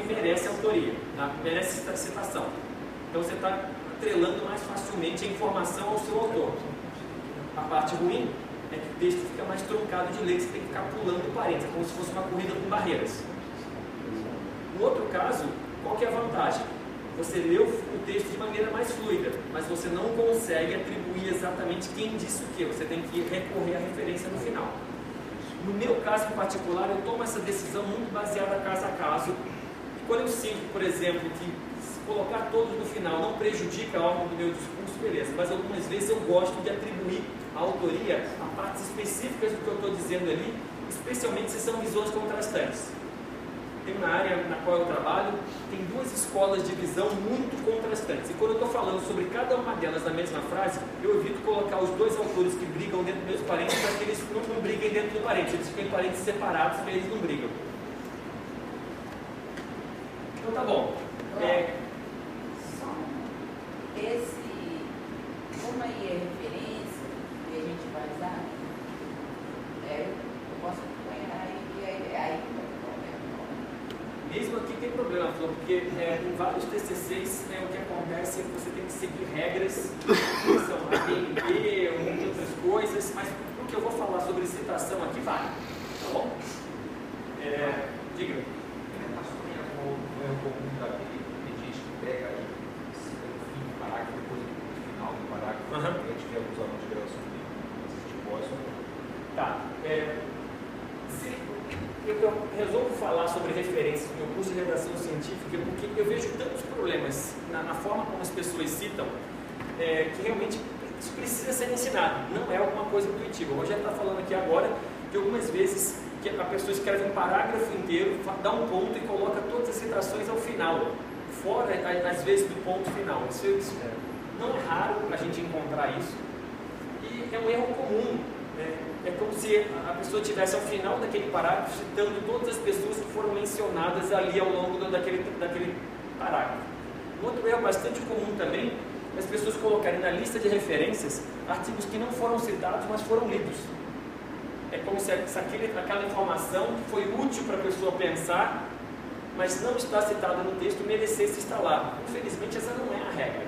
merece a autoria, merece a citação. Então você está atrelando mais facilmente a informação ao seu autor. A parte ruim é que o texto fica mais truncado de ler, você tem que ficar pulando parênteses, como se fosse uma corrida com barreiras. No outro caso, qual que é a vantagem? Você lê o texto de maneira mais fluida, mas você não consegue atribuir exatamente quem disse o que, você tem que recorrer à referência no final. No meu caso em particular, eu tomo essa decisão muito baseada caso a caso. E quando eu sinto, por exemplo, que colocar todos no final não prejudica algo do meu discurso, beleza, mas algumas vezes eu gosto de atribuir a autoria a partes específicas do que eu estou dizendo ali, especialmente se são visões contrastantes. Tem uma área na qual eu trabalho, tem 2 escolas de visão muito contrastantes, e quando eu estou falando sobre cada uma delas na mesma frase, eu evito colocar os 2 autores que brigam dentro dos meus parênteses para que eles não briguem dentro do parênteses, eles ficam em parênteses separados para eles não brigam. Então tá bom. Só como aí é referência que a gente vai usar, eu posso acompanhar e aí mesmo aqui tem problema, Flor, porque em vários TCCs o que acontece é que você tem que seguir regras que são ABNT ou outras coisas, mas o que eu vou falar sobre citação aqui vale, tá bom? Diga. É um pouco da gente que pega aí o fim do parágrafo, depois do final do parágrafo, a gente vê alguns alunos de graduação de Tá. Eu resolvo falar sobre referências no meu curso de redação científica porque eu vejo tantos problemas na forma como as pessoas citam que realmente isso precisa ser ensinado, não é alguma coisa intuitiva. O Rogério está falando aqui agora que algumas vezes que a pessoa escreve um parágrafo inteiro, dá um ponto e coloca todas as citações ao final, fora às vezes do ponto final. Isso não é raro a gente encontrar isso e é um erro comum. É como se a pessoa estivesse ao final daquele parágrafo citando todas as pessoas que foram mencionadas ali ao longo daquele parágrafo. Um outro erro bastante comum também é as pessoas colocarem na lista de referências artigos que não foram citados, mas foram lidos. É como se aquela informação que foi útil para a pessoa pensar, mas não está citada no texto, merecesse estar lá. Infelizmente, essa não é a regra.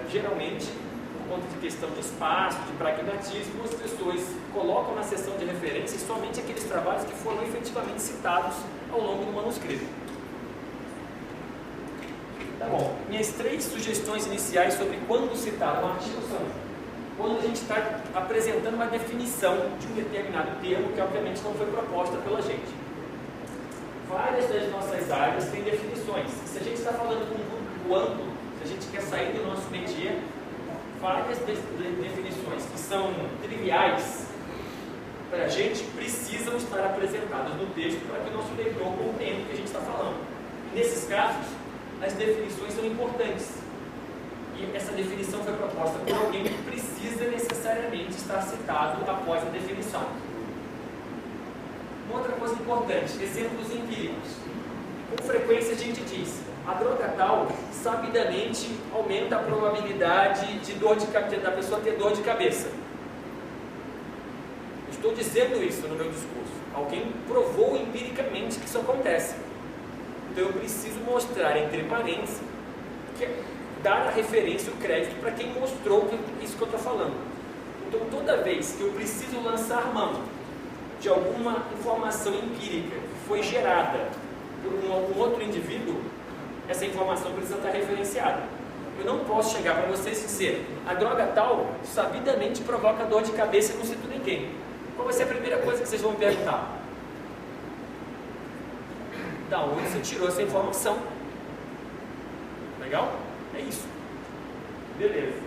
Geralmente, por conta de questão de espaço, de pragmatismo, as pessoas colocam na seção de referências somente aqueles trabalhos que foram efetivamente citados ao longo do manuscrito. Tá bom. Minhas 3 sugestões iniciais sobre quando citar um artigo são: quando a gente está apresentando uma definição de um determinado termo que obviamente não foi proposta pela gente. Várias das nossas áreas têm definições. Se a gente está falando com um público amplo, se a gente quer sair do nosso métier, várias definições que são triviais para a gente precisam estar apresentadas no texto para que o nosso leitor compreenda o que a gente está falando. Nesses casos, as definições são importantes. E essa definição foi proposta por alguém que precisa necessariamente estar citado após a definição. Uma outra coisa importante, exemplos empíricos. Com frequência a gente diz: a droga tal sabidamente aumenta a probabilidade de da pessoa ter dor de cabeça. Estou dizendo isso no meu discurso. Alguém provou empiricamente que isso acontece. Então eu preciso mostrar entre parênteses, dar a referência, o crédito para quem mostrou isso que eu estou falando. Então toda vez que eu preciso lançar mão de alguma informação empírica que foi gerada por um outro indivíduo, essa informação precisa estar referenciada. Eu não posso chegar para vocês e dizer: a droga tal sabidamente provoca dor de cabeça e não cito ninguém. Qual vai ser a primeira coisa que vocês vão perguntar? Da onde você tirou essa informação? Legal? É isso. Beleza.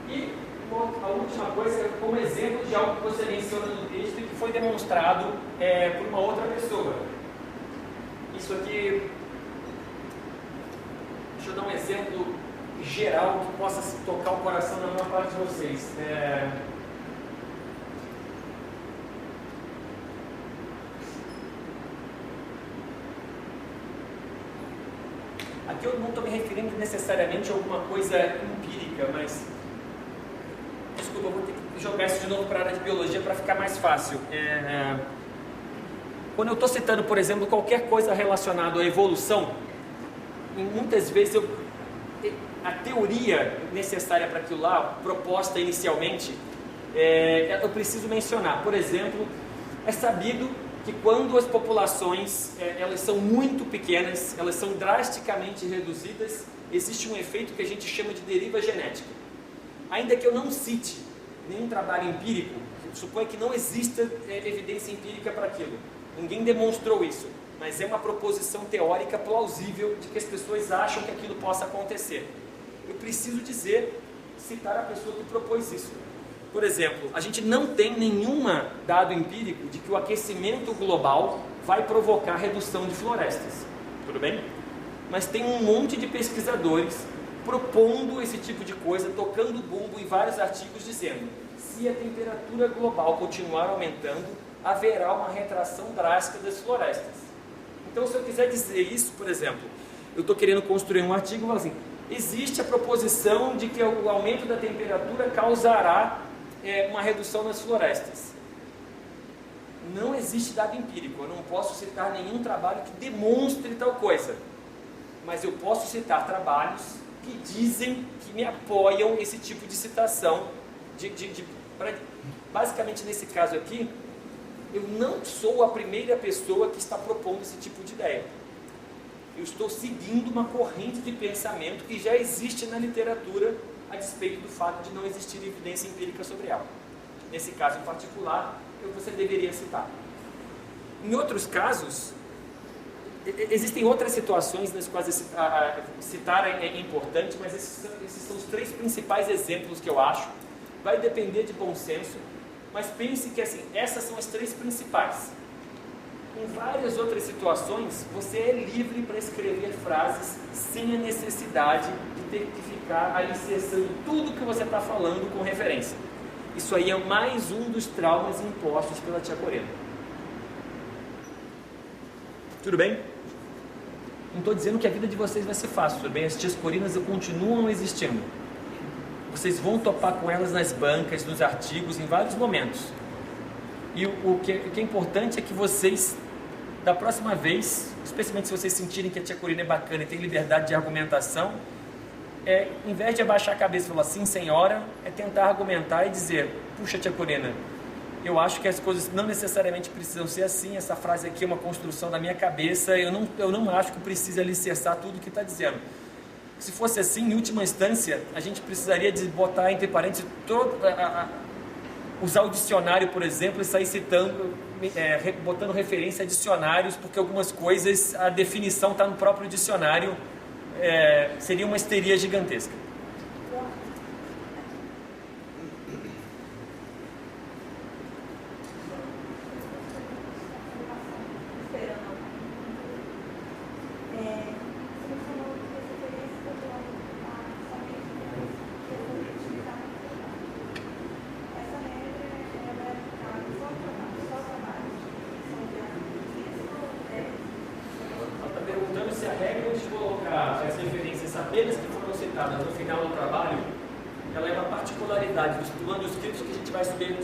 E a última coisa é como exemplo de algo que você menciona no texto e que foi demonstrado por uma outra pessoa. Isso aqui, deixa eu dar um exemplo geral que possa tocar o coração da maior parte de vocês. Aqui eu não estou me referindo necessariamente a alguma coisa empírica, mas... Desculpa, eu vou ter que jogar isso de novo para a área de biologia para ficar mais fácil. Quando eu estou citando, por exemplo, qualquer coisa relacionada à evolução, muitas vezes a teoria necessária para aquilo lá, proposta inicialmente, eu preciso mencionar. Por exemplo, é sabido que quando as populações elas são muito pequenas, elas são drasticamente reduzidas, existe um efeito que a gente chama de deriva genética. Ainda que eu não cite nenhum trabalho empírico, suponho que não exista evidência empírica para aquilo. Ninguém demonstrou isso, mas é uma proposição teórica plausível de que as pessoas acham que aquilo possa acontecer. Eu preciso citar a pessoa que propôs isso. Por exemplo, a gente não tem nenhum dado empírico de que o aquecimento global vai provocar redução de florestas. Tudo bem? Mas tem um monte de pesquisadores propondo esse tipo de coisa, tocando bumbo em vários artigos, dizendo: se a temperatura global continuar aumentando, haverá uma retração drástica das florestas. Então, se eu quiser dizer isso, por exemplo, eu estou querendo construir um artigo e falo assim: existe a proposição de que o aumento da temperatura causará uma redução nas florestas. Não existe dado empírico, eu não posso citar nenhum trabalho que demonstre tal coisa, mas eu posso citar trabalhos que dizem, que me apoiam esse tipo de citação. Basicamente, nesse caso aqui, eu não sou a primeira pessoa que está propondo esse tipo de ideia. Eu estou seguindo uma corrente de pensamento que já existe na literatura, a despeito do fato de não existir evidência empírica sobre ela. Nesse caso em particular, você deveria citar. Em outros casos, existem outras situações nas quais citar é importante, mas esses são os 3 principais exemplos que eu acho. Vai depender de bom senso, mas pense que assim, essas são as 3 principais. Em várias outras situações, você é livre para escrever frases sem a necessidade de ter que ficar alicerçando tudo que você está falando com referência. Isso aí é mais um dos traumas impostos pela tia Corena. Tudo bem? Não estou dizendo que a vida de vocês vai ser fácil, tudo bem? As tias Corinas continuam existindo. Vocês vão topar com elas nas bancas, nos artigos, em vários momentos. E o que é importante é que vocês, da próxima vez, especialmente se vocês sentirem que a tia Corina é bacana e tem liberdade de argumentação, em vez de abaixar a cabeça e falar sim, senhora, é tentar argumentar e dizer: puxa, tia Corina, eu acho que as coisas não necessariamente precisam ser assim. Essa frase aqui é uma construção da minha cabeça, eu não acho que precisa alicerçar tudo o que está dizendo. Se fosse assim, em última instância, a gente precisaria de botar entre parênteses usar o dicionário, por exemplo, e sair citando, botando referência a dicionários, porque algumas coisas, a definição está no próprio dicionário, seria uma histeria gigantesca.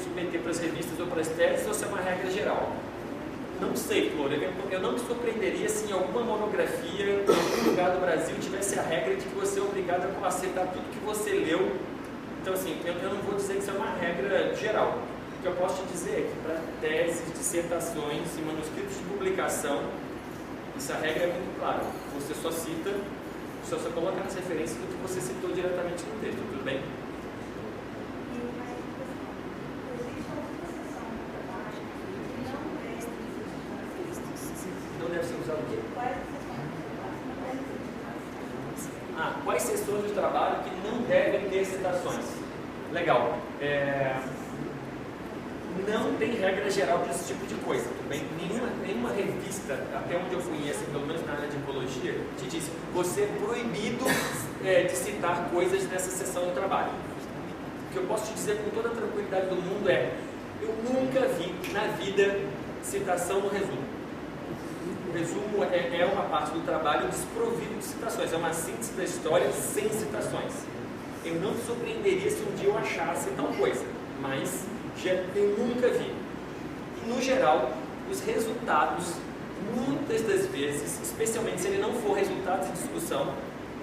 Submeter para as revistas ou para as teses, ou se é uma regra geral. Não sei, Flor, eu não me surpreenderia se em alguma monografia, em algum lugar do Brasil, tivesse a regra de que você é obrigado a aceitar tudo que você leu. Então, assim, eu não vou dizer que isso é uma regra geral. O que eu posso te dizer é que para teses, dissertações e manuscritos de publicação, essa regra é muito clara. Você só cita, você só coloca nas referências do que você citou diretamente no texto, tudo bem? Deve ser usado o quê? Quais seções do trabalho que não devem ter citações? Legal. Não tem regra geral para esse tipo de coisa, tudo bem? Nenhuma revista, até onde eu conheço, pelo menos na área de oncologia, te diz você é proibido de citar coisas nessa seção do trabalho. O que eu posso te dizer com toda a tranquilidade do mundo eu nunca vi na vida citação no resumo. O resumo é uma parte do trabalho desprovido de citações, é uma síntese da história sem citações. Eu não me surpreenderia se um dia eu achasse tal coisa, mas eu nunca vi. E, no geral, os resultados, muitas das vezes, especialmente se ele não for resultado de discussão,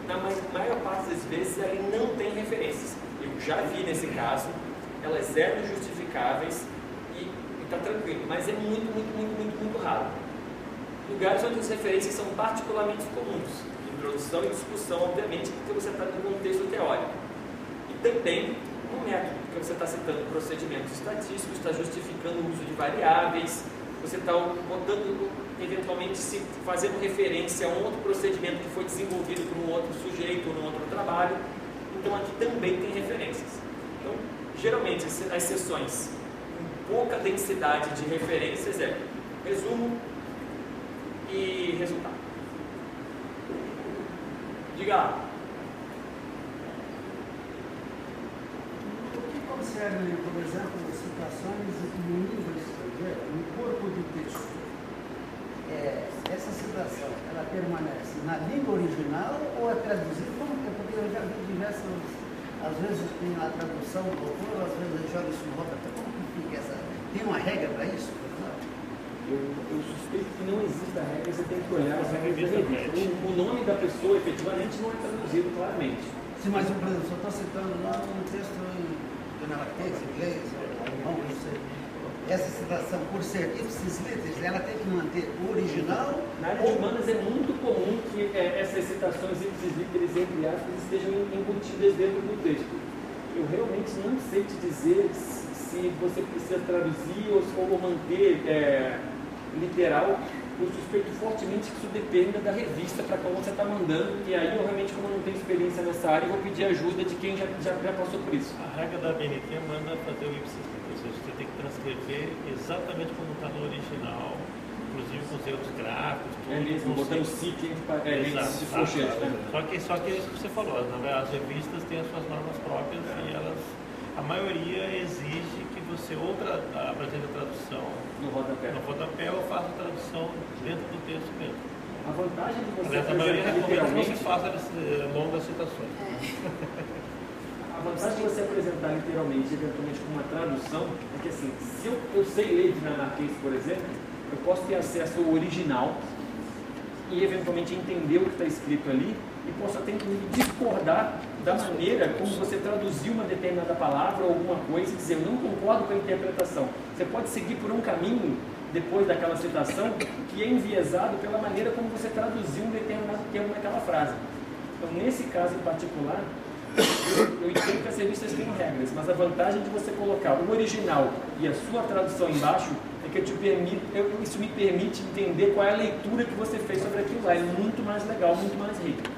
na maior parte das vezes ele não tem referências. Eu já vi nesse caso, elas eram justificáveis e está tranquilo, mas é muito raro. Lugares onde as referências são particularmente comuns, introdução e discussão, obviamente, porque você está no contexto teórico. E também no método, porque você está citando procedimentos estatísticos, está justificando o uso de variáveis, você está botando, eventualmente, fazendo referência a um outro procedimento que foi desenvolvido por um outro sujeito ou num outro trabalho. Então, aqui também tem referências. Então, geralmente, as sessões com pouca densidade de referências resumo e resultado. Diga lá. O que concerne, por exemplo, citações no livro estrangeiro, no corpo do texto? Essa citação, ela permanece na língua original ou é traduzida? Como que é? Porque eu já vi diversas, às vezes tem a tradução do autor, às vezes ele joga isso no rodapé. Como que fica essa? Tem uma regra para isso? Eu suspeito que não exista regra, você tem que olhar as regras da revista. O nome da pessoa, efetivamente, não é traduzido claramente. Sim, mas, por exemplo, eu estou citando lá um texto em dinamarquês, inglês, alemão, não sei. Essa citação, por ser ipsis literis, ela tem que manter o original? Na área de humanas é muito comum que essas citações ipsis literis, entre aspas, estejam embutidas dentro do texto. Eu realmente não sei te dizer se você precisa traduzir ou manter literal. Eu suspeito fortemente que isso dependa da revista para qual você está mandando, e aí eu realmente, como eu não tenho experiência nessa área, eu vou pedir ajuda de quem já passou por isso. A regra da BNT manda fazer o ipsis literis, ou seja, você tem que transcrever exatamente como está no original, inclusive com os erros gráficos, tudo. Mesmo, botando SIC se for cheio. Só que é isso que você falou, as revistas têm as suas normas próprias e elas, a maioria exige que você apresente a tradução no rodapé ou faça a tradução dentro do texto mesmo. A vantagem de você a maioria recomenda que literalmente você faça longas citações. A vantagem de você apresentar literalmente, eventualmente com uma tradução, é que assim, se eu sei ler dinamarquês, por exemplo, eu posso ter acesso ao original e eventualmente entender o que está escrito ali e posso até inclusive discordar da maneira como você traduziu uma determinada palavra ou alguma coisa e dizer, eu não concordo com a interpretação. Você pode seguir por um caminho, depois daquela citação, que é enviesado pela maneira como você traduziu um determinado termo naquela frase. Então, nesse caso em particular, eu entendo que as revistas têm regras, mas a vantagem de você colocar o original e a sua tradução embaixo é que isso me permite entender qual é a leitura que você fez sobre aquilo lá. É muito mais legal, muito mais rico.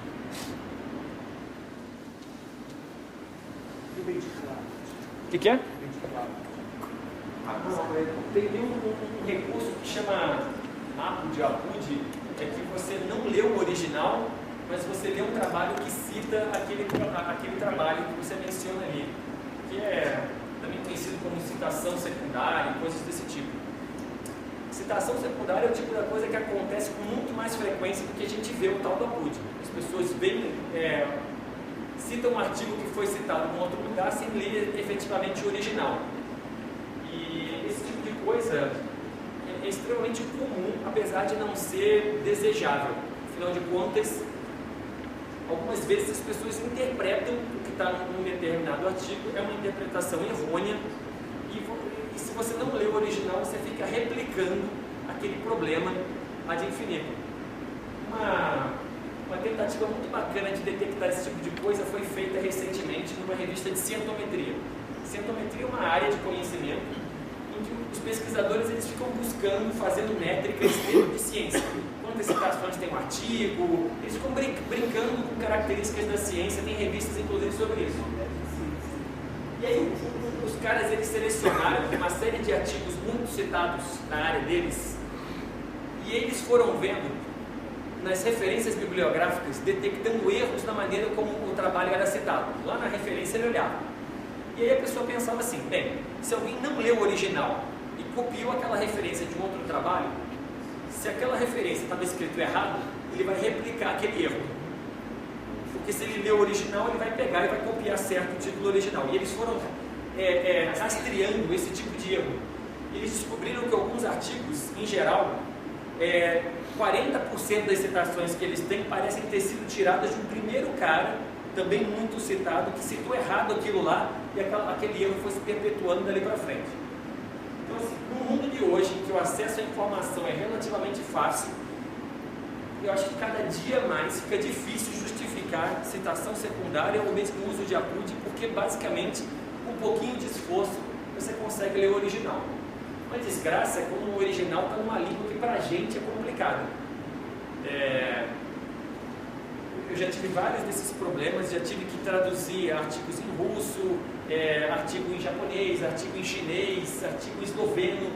O que é? Tem um recurso que chama APUD, é que você não lê o original, mas você lê um trabalho que cita aquele trabalho que você menciona ali, que é também conhecido como citação secundária, coisas desse tipo. Citação secundária é o tipo da coisa que acontece com muito mais frequência do que a gente vê o tal do APUD. As pessoas citam um artigo que foi citado em outro lugar sem ler efetivamente o original. E esse tipo de coisa é extremamente comum, apesar de não ser desejável. Afinal de contas, algumas vezes as pessoas interpretam o que está num determinado artigo, é uma interpretação errônea, e se você não lê o original, você fica replicando aquele problema ad infinitum. Uma tentativa muito bacana de detectar esse tipo de coisa foi feita recentemente numa revista de cientometria. Cientometria é uma área de conhecimento em que os pesquisadores eles ficam buscando, fazendo métricas de ciência. Quantas citações tem um artigo, eles ficam brincando com características da ciência, tem revistas inclusive sobre isso. E aí os caras eles selecionaram uma série de artigos muito citados na área deles, e eles foram vendo nas referências bibliográficas, detectando erros na maneira como o trabalho era citado. Lá na referência ele olhava. E aí a pessoa pensava assim, bem, se alguém não leu o original e copiou aquela referência de um outro trabalho, se aquela referência estava escrito errado, ele vai replicar aquele erro. Porque se ele leu o original, ele vai pegar e vai copiar certo o título original. E eles foram rastreando esse tipo de erro. E eles descobriram que alguns artigos, em geral, 40% das citações que eles têm parecem ter sido tiradas de um primeiro cara, também muito citado, que citou errado aquilo lá, e aquele erro foi se perpetuando dali para frente. Então, assim, no mundo de hoje, em que o acesso à informação é relativamente fácil, eu acho que cada dia mais fica difícil justificar citação secundária ou mesmo uso de APUD, porque basicamente, com um pouquinho de esforço, você consegue ler o original. Uma desgraça é quando o original está numa língua que para a gente é complicada. Eu já tive vários desses problemas, já tive que traduzir artigos em russo, artigo em japonês, artigo em chinês, artigo em esloveno.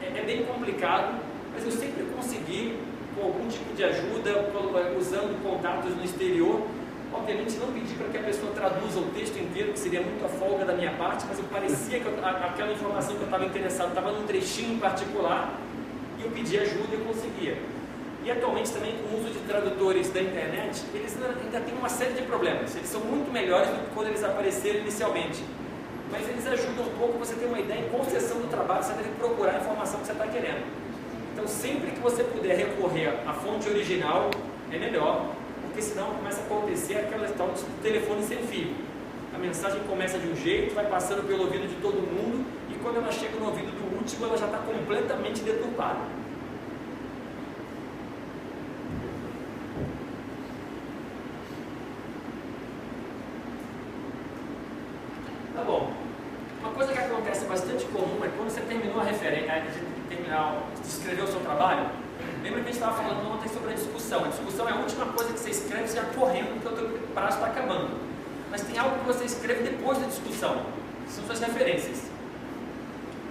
É bem complicado, mas eu sempre consegui, com algum tipo de ajuda, usando contatos no exterior. Obviamente não pedi para que a pessoa traduza o texto inteiro, que seria muito a folga da minha parte, mas eu parecia que aquela informação que eu estava interessado estava num trechinho em particular, e eu pedi ajuda e eu conseguia. E atualmente também com o uso de tradutores da internet, eles ainda têm uma série de problemas. Eles são muito melhores do que quando eles apareceram inicialmente, mas eles ajudam um pouco você ter uma ideia em concessão do trabalho, você deve procurar a informação que você está querendo. Então sempre que você puder recorrer à fonte original, é melhor, porque senão começa a acontecer aquela história do telefone sem fio. A mensagem começa de um jeito, vai passando pelo ouvido de todo mundo, e quando ela chega no ouvido do último, ela já está completamente deturpada. Tá bom. Uma coisa que acontece bastante comum é quando você terminou a referência, de escrever o seu trabalho. Lembra que a gente estava falando ontem sobre a discussão. A discussão é a última coisa que você escreve, você já correndo, porque o teu prazo está acabando. Mas tem algo que você escreve depois da discussão, que são suas referências.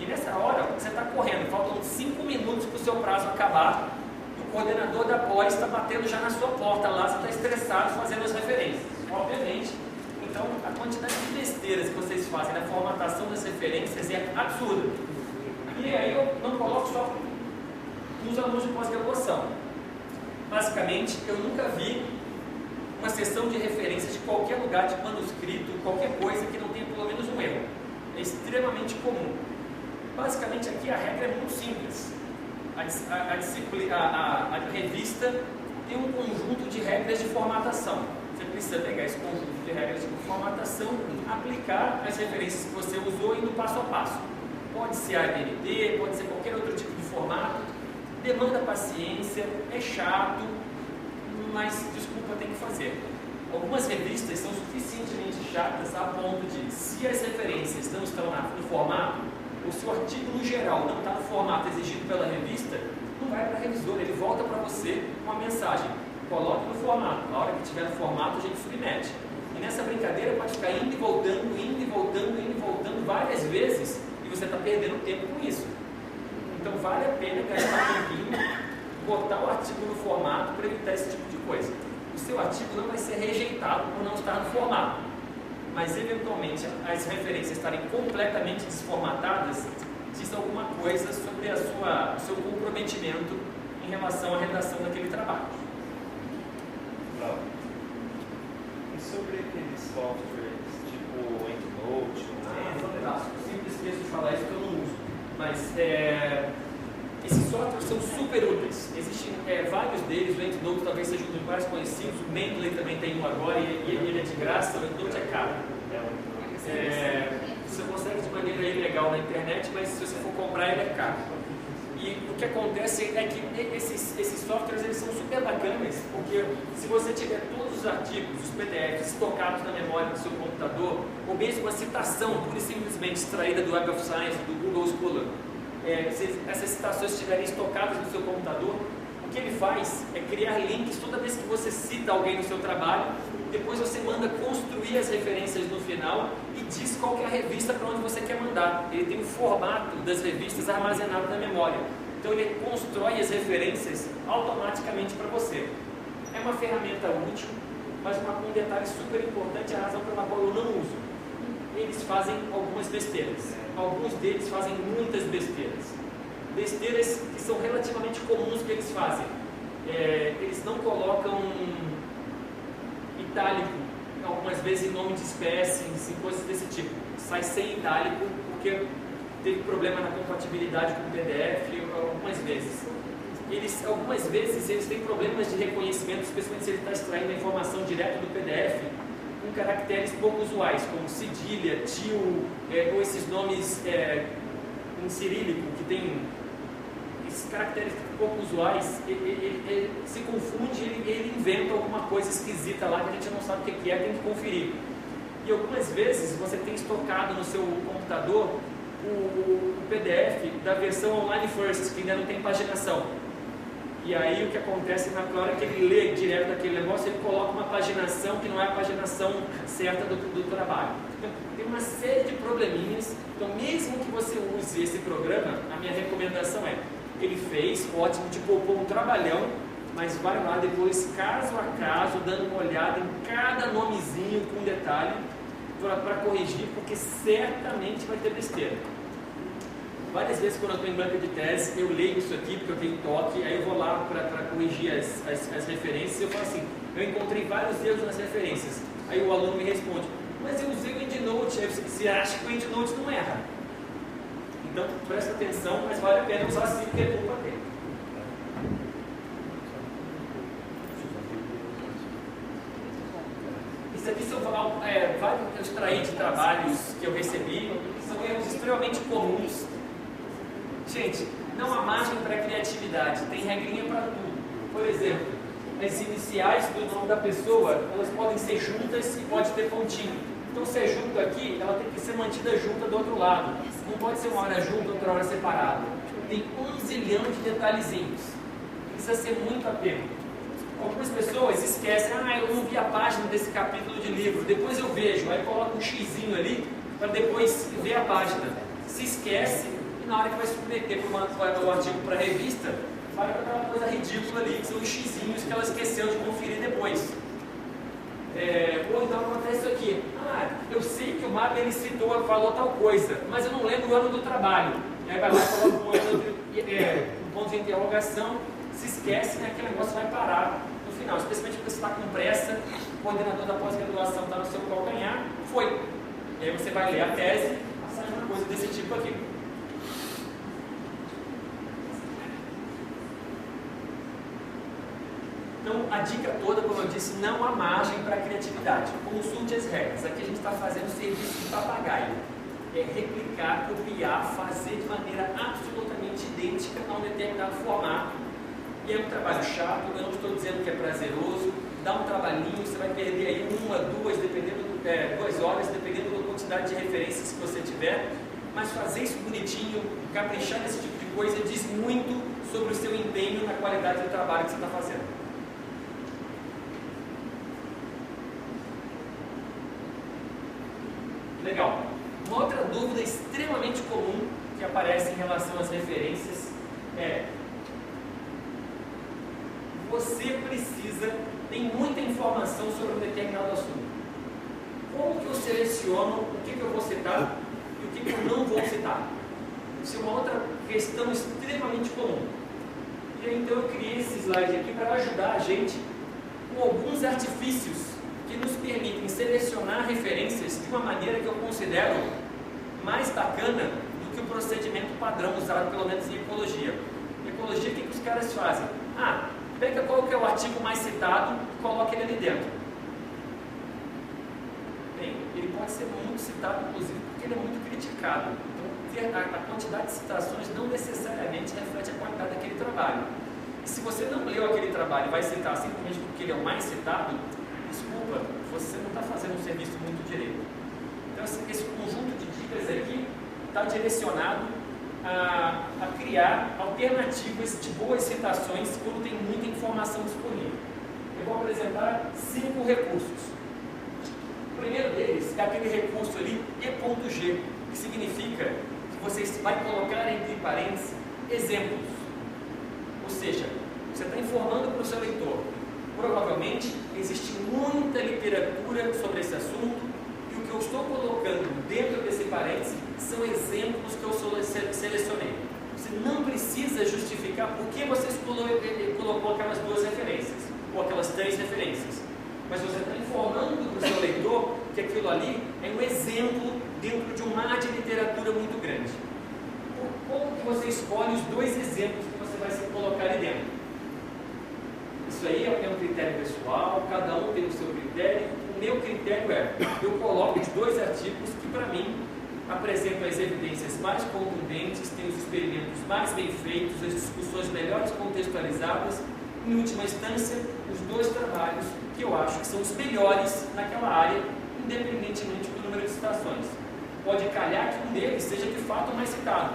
E nessa hora, você está correndo, faltam 5 minutos para o seu prazo acabar, e o coordenador da pós está batendo já na sua porta lá, você está estressado fazendo as referências. Obviamente, então a quantidade de besteiras que vocês fazem na formatação das referências é absurda. E aí eu não coloco só nos alunos de pós-graduação. Basicamente, eu nunca vi uma seção de referências de qualquer lugar de manuscrito, qualquer coisa que não tenha pelo menos um erro. É extremamente comum. Basicamente, aqui a regra é muito simples. A revista tem um conjunto de regras de formatação. Você precisa pegar esse conjunto de regras de formatação, aplicar as referências que você usou indo passo a passo. Pode ser ABNT, pode ser qualquer outro tipo de formato. Demanda paciência, é chato, mas desculpa, tem que fazer. Algumas revistas são suficientemente chatas a ponto de, se as referências não estão no formato, ou se o artigo no geral não está no formato exigido pela revista, não vai para a revisora, ele volta para você com uma mensagem: coloque no formato, na hora que tiver no formato a gente submete. E nessa brincadeira pode ficar indo e voltando, indo e voltando, indo e voltando várias vezes, e você está perdendo tempo com isso. Então vale a pena gastar um tempinho, botar o artigo no formato para evitar esse tipo de coisa. O seu artigo não vai ser rejeitado por não estar no formato, mas eventualmente as referências estarem completamente desformatadas diz alguma coisa sobre o seu comprometimento em relação à redação daquele trabalho. E sobre aqueles softwares tipo EndNote, Fantástico. Eu sempre esqueço de falar isso porque eu não uso. Mas esses softwares são super úteis. Existem vários deles, o EndNote talvez seja um dos mais conhecidos, o Mendeley também tem um agora e ele é de graça, o EndNote é caro. Você consegue de maneira ilegal na internet, mas se você for comprar ele é caro. E o que acontece é que esses softwares eles são super bacanas, porque se você tiver todos os artigos, os PDFs estocados na memória do seu computador, ou mesmo uma citação pura e simplesmente extraída do Web of Science, do Google Scholar, se essas citações estiverem estocadas no seu computador, o que ele faz é criar links toda vez que você cita alguém no seu trabalho, depois você manda construir as referências no final e diz qual que é a revista para onde você quer mandar. Ele tem o formato das revistas armazenado na memória. Então ele constrói as referências automaticamente para você. É uma ferramenta útil, mas um detalhe super importante, a razão pela qual eu não uso. Eles fazem algumas besteiras. Alguns deles fazem muitas besteiras. Besteiras que são relativamente comuns que eles fazem. Eles não colocam itálico, algumas vezes em nome de espécies, em coisas desse tipo. Sai sem itálico porque teve problema na compatibilidade com o PDF algumas vezes. Algumas vezes eles têm problemas de reconhecimento, especialmente se ele está extraindo a informação direto do PDF, com caracteres pouco usuais, como cedilha, tio, ou esses nomes em cirílico, que tem esses caracteres pouco usuais. Ele se confunde, ele inventa alguma coisa esquisita lá que a gente não sabe o que é, tem que conferir. E algumas vezes você tem estocado no seu computador o PDF da versão Online First, que ainda não tem paginação. E aí o que acontece na hora que ele lê direto daquele negócio, ele coloca uma paginação que não é a paginação certa do trabalho. Então, tem uma série de probleminhas. Então, mesmo que você use esse programa, a minha recomendação é: ele fez, ótimo, te poupou um trabalhão, mas vai lá depois, caso a caso, dando uma olhada em cada nomezinho com detalhe para corrigir, porque certamente vai ter besteira. Várias vezes quando eu estou em banca de tese, eu leio isso aqui porque eu tenho toque, aí eu vou lá para corrigir as referências e eu falo assim: eu encontrei vários erros nas referências. Aí o aluno me responde: mas eu usei o EndNote. Aí você acha que o EndNote não erra? Então presta atenção, mas vale a pena usar assim porque é bom para ter. Isso aqui são vários que eu extraí de trabalhos que eu recebi, são erros extremamente comuns. Gente, não há margem para criatividade, tem regrinha para tudo. Por exemplo, as iniciais do nome da pessoa, elas podem ser juntas e pode ter pontinho. Então se é junto aqui, ela tem que ser mantida junta do outro lado. Não pode ser uma hora junto, outra hora separada. Tem 1 zilhão de detalhezinhos. Precisa ser muito atento. Algumas pessoas esquecem: eu não vi a página desse capítulo de livro, depois eu vejo, aí coloca um xizinho ali para depois ver a página. Se esquece, e na hora que vai submeter o artigo para a revista, vai para aquela coisa ridícula ali, que são os xizinhos que ela esqueceu de conferir depois. Ou então acontece isso aqui: eu sei que o Mapa ele falou tal coisa, mas eu não lembro o ano do trabalho. E aí vai lá e coloca um ponto de interrogação, se esquece, né, aquele negócio vai parar no final, especialmente porque você está com pressa, o coordenador da pós-graduação está no seu calcanhar, foi. E aí você vai ler a tese, sai uma coisa desse tipo aqui. Então, a dica toda, como eu disse, não há margem para a criatividade. Consulte as regras. Aqui a gente está fazendo serviço de papagaio. É replicar, copiar, fazer de maneira absolutamente idêntica a um determinado formato. E é um trabalho chato, eu não estou dizendo que é prazeroso, dá um trabalhinho, você vai perder aí 1, 2, dependendo, 2 horas, dependendo da quantidade de referências que você tiver, mas fazer isso bonitinho, caprichar nesse tipo de coisa, diz muito sobre o seu empenho na qualidade do trabalho que você está fazendo. Legal. Uma outra dúvida extremamente comum que aparece em relação às referências é: você tem muita informação sobre um determinado assunto. Como que eu seleciono o que eu vou citar e o que eu não vou citar? Isso é uma outra questão extremamente comum. E então eu criei esse slide aqui para ajudar a gente com alguns artifícios que nos permitem selecionar referências de uma maneira que eu considero mais bacana do que o procedimento padrão usado, pelo menos em ecologia. Em ecologia, o que os caras fazem? Pega qual que é o artigo mais citado e coloca ele ali dentro. Bem, ele pode ser muito citado, inclusive, porque ele é muito criticado. Então, a quantidade de citações não necessariamente reflete a qualidade daquele trabalho. E se você não leu aquele trabalho e vai citar simplesmente porque ele é o mais citado, desculpa, você não está fazendo um serviço muito direito. Então, esse conjunto de dicas aqui está direcionado a criar alternativas de boas citações quando tem muita informação disponível. Eu vou apresentar 5 recursos. O primeiro deles é aquele recurso ali, E.G, que significa que você vai colocar entre parênteses exemplos. Ou seja, você está informando para o seu leitor. Provavelmente existe muita literatura sobre esse assunto e o que eu estou colocando dentro desse parêntese são exemplos que eu selecionei. Você não precisa justificar por que você colocou aquelas 2 referências ou aquelas 3 referências, mas você está informando para o seu leitor que aquilo ali é um exemplo dentro de um mar de literatura muito grande. Como que você escolhe os 2 exemplos que você vai colocar ali dentro? Isso aí é um critério pessoal, cada um tem o seu critério. O meu critério é, eu coloco os 2 artigos que para mim apresentam as evidências mais contundentes, têm os experimentos mais bem feitos, as discussões melhores contextualizadas, em última instância, os 2 trabalhos que eu acho que são os melhores naquela área, independentemente do número de citações. Pode calhar que um deles seja de fato mais citado,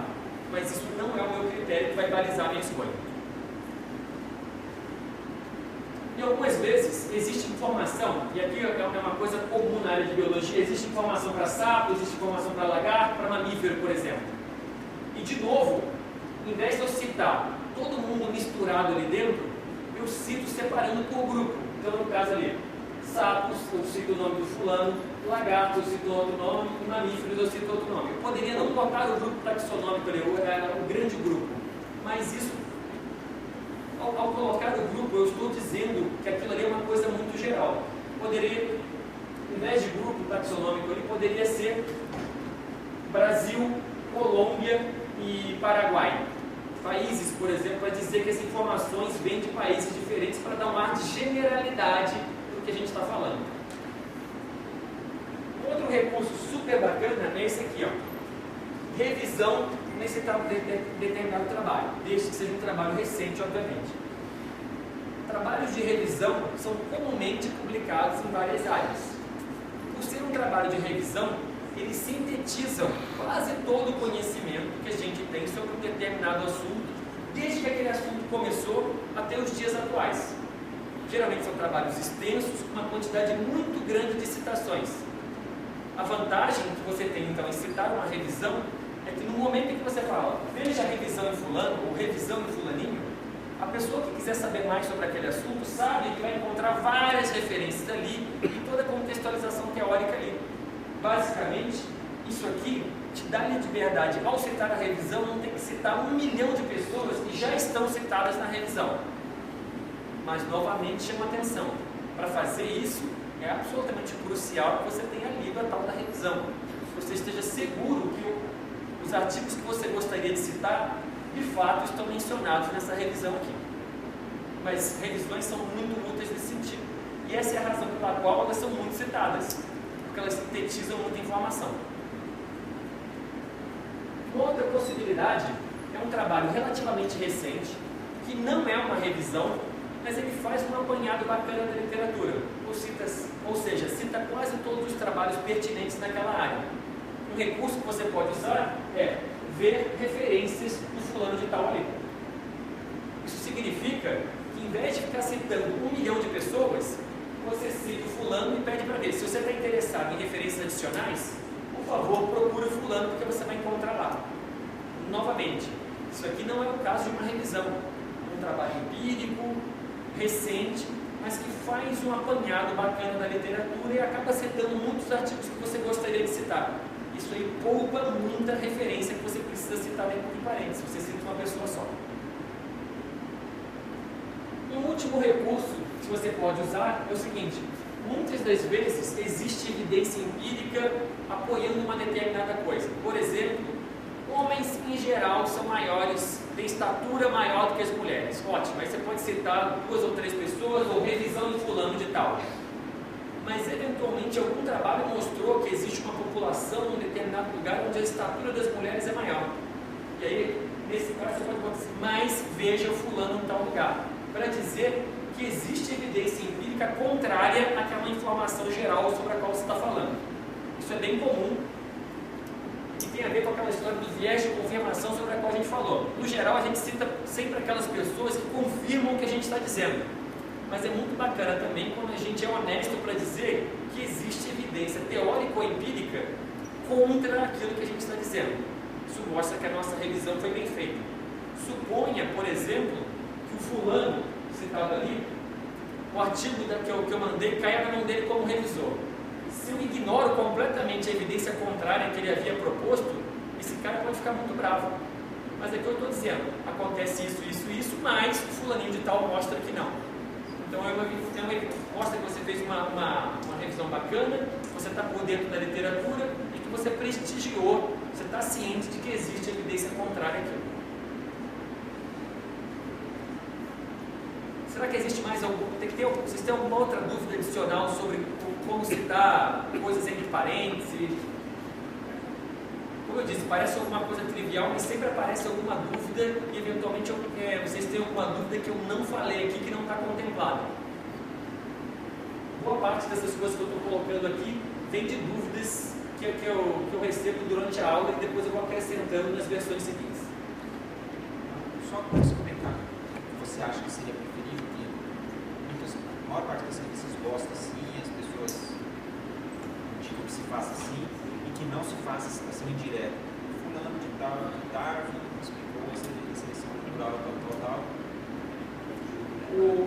mas isso não é o meu critério que vai balizar a minha escolha. E algumas vezes existe informação, e aqui é uma coisa comum na área de biologia, existe informação para sapo, existe informação para lagarto, para mamífero, por exemplo. E de novo, em vez de eu citar todo mundo misturado ali dentro, eu cito separando por grupo. Então, no caso ali, sapos, eu cito o nome do fulano, lagarto, eu cito outro nome, e mamíferos, eu cito outro nome. Eu poderia não botar o grupo taxonômico ali, o grande grupo, mas isso, ao colocar o grupo, eu estou dizendo que aquilo ali é uma coisa muito geral. Poderia, em vez de grupo taxonômico, ele poderia ser Brasil, Colômbia e Paraguai. Países, por exemplo, para dizer que as informações vêm de países diferentes para dar um ar de generalidade do que a gente está falando. Outro recurso super bacana é esse aqui, ó. Revisão nesse determinado trabalho, desde que seja um trabalho recente, obviamente. Trabalhos de revisão são comumente publicados em várias áreas. Por ser um trabalho de revisão, eles sintetizam quase todo o conhecimento que a gente tem sobre um determinado assunto, desde que aquele assunto começou até os dias atuais. Geralmente são trabalhos extensos, com uma quantidade muito grande de citações. A vantagem que você tem, então, em citar uma revisão é que no momento em que você fala, veja a revisão em fulano, ou revisão em fulaninho, a pessoa que quiser saber mais sobre aquele assunto sabe que vai encontrar várias referências ali e toda a contextualização teórica ali. Basicamente, isso aqui te dá liberdade. Ao citar a revisão, não tem que citar 1 milhão de pessoas que já estão citadas na revisão. Mas, novamente, chama atenção. Para fazer isso, é absolutamente crucial que você tenha lido a tal da revisão. Que você esteja seguro que os artigos que você gostaria de citar, de fato, estão mencionados nessa revisão aqui. mas revisões são muito úteis nesse sentido. E essa é a razão pela qual elas são muito citadas, porque elas sintetizam muita informação. Uma outra possibilidade é um trabalho relativamente recente, que não é uma revisão, mas ele faz um apanhado bacana da literatura, ou seja, cita quase todos os trabalhos pertinentes naquela área. Um recurso que você pode usar é ver referências do fulano de tal ali. Isso significa que, em vez de ficar citando 1 milhão de pessoas, você cita o fulano e pede para ver. Se você está interessado em referências adicionais, por favor, procure o fulano, porque você vai encontrar lá. Novamente, isso aqui não é o caso de uma revisão, é um trabalho empírico, recente, mas que faz um apanhado bacana da literatura e acaba citando muitos artigos que você gostaria de citar. Isso aí poupa muita referência que você precisa citar dentro de parênteses, você cita uma pessoa só. Um último recurso que você pode usar é o seguinte: muitas das vezes existe evidência empírica apoiando uma determinada coisa. Por exemplo, homens em geral são maiores, têm estatura maior do que as mulheres. Ótimo, aí você pode citar 2 ou 3 pessoas ou revisão de fulano de tal. Mas eventualmente algum trabalho mostrou que existe uma população em um determinado lugar onde a estatura das mulheres é maior. E aí, nesse caso, você pode dizer, mas veja o fulano em tal lugar, para dizer que existe evidência empírica contrária àquela informação geral sobre a qual você está falando. Isso é bem comum e tem a ver com aquela história do viés de confirmação sobre a qual a gente falou. No geral, a gente cita sempre aquelas pessoas que confirmam o que a gente está dizendo. Mas é muito bacana também quando a gente é honesto para dizer que existe evidência teórica ou empírica contra aquilo que a gente está dizendo. Isso mostra que a nossa revisão foi bem feita. Suponha, por exemplo, que o fulano citado ali, o artigo que eu mandei caia na mão dele como revisor. Se eu ignoro completamente a evidência contrária que ele havia proposto, esse cara pode ficar muito bravo. Mas é que eu estou dizendo, acontece isso, mas o fulaninho de tal mostra que não. Então mostra que você fez uma revisão bacana, você está por dentro da literatura e que você prestigiou, você está ciente de que existe evidência contrária àquilo. Será que existe mais algum? Vocês têm alguma outra dúvida adicional sobre como citar coisas entre parênteses? Como eu disse, parece alguma coisa trivial, mas sempre aparece alguma dúvida e eventualmente vocês têm alguma dúvida que eu não falei aqui, que não está contemplada. Boa parte dessas coisas que eu estou colocando aqui vem de dúvidas que eu recebo durante a aula e depois eu vou acrescentando nas versões seguintes. Só para esse comentário, você acha que seria preferível que a maior parte das revistas gosta assim, as pessoas indicam que se faça assim, e que não se faça assim indireta? Fulano de tal, Darwin explicou essa seleção natural, tal.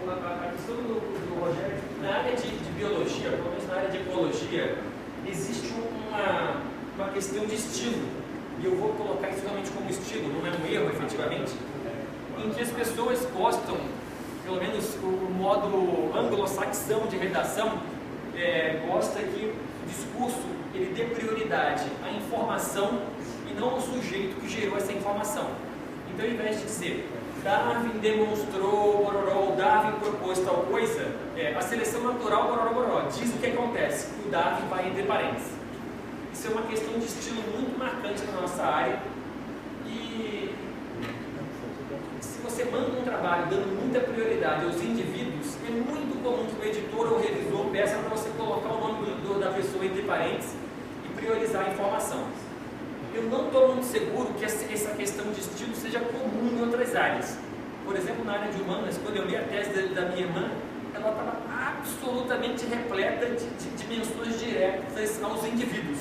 A questão do Rogério, na área de biologia, pelo menos na área de ecologia, existe uma questão de estilo, e eu vou colocar isso realmente como estilo, não é um erro efetivamente, em que as pessoas gostam, pelo menos o modo anglo-saxão de redação, gosta que o discurso ele dê prioridade à informação e não ao sujeito que gerou essa informação. Então, ao invés de dizer Darwin demonstrou, bororó, Darwin propôs tal coisa, a seleção natural, bororó, diz o que acontece, o Darwin vai entre parênteses. Isso é uma questão de estilo muito marcante na nossa área e se você manda um trabalho dando muita prioridade aos indivíduos, é muito comum que o editor ou o revisor peça para você colocar o nome da pessoa entre parênteses e priorizar a informação. Eu não estou muito seguro que essa questão de estilo seja comum em outras áreas. Por exemplo, na área de humanas, quando eu li a tese da minha irmã, ela estava absolutamente repleta de menções diretas aos indivíduos.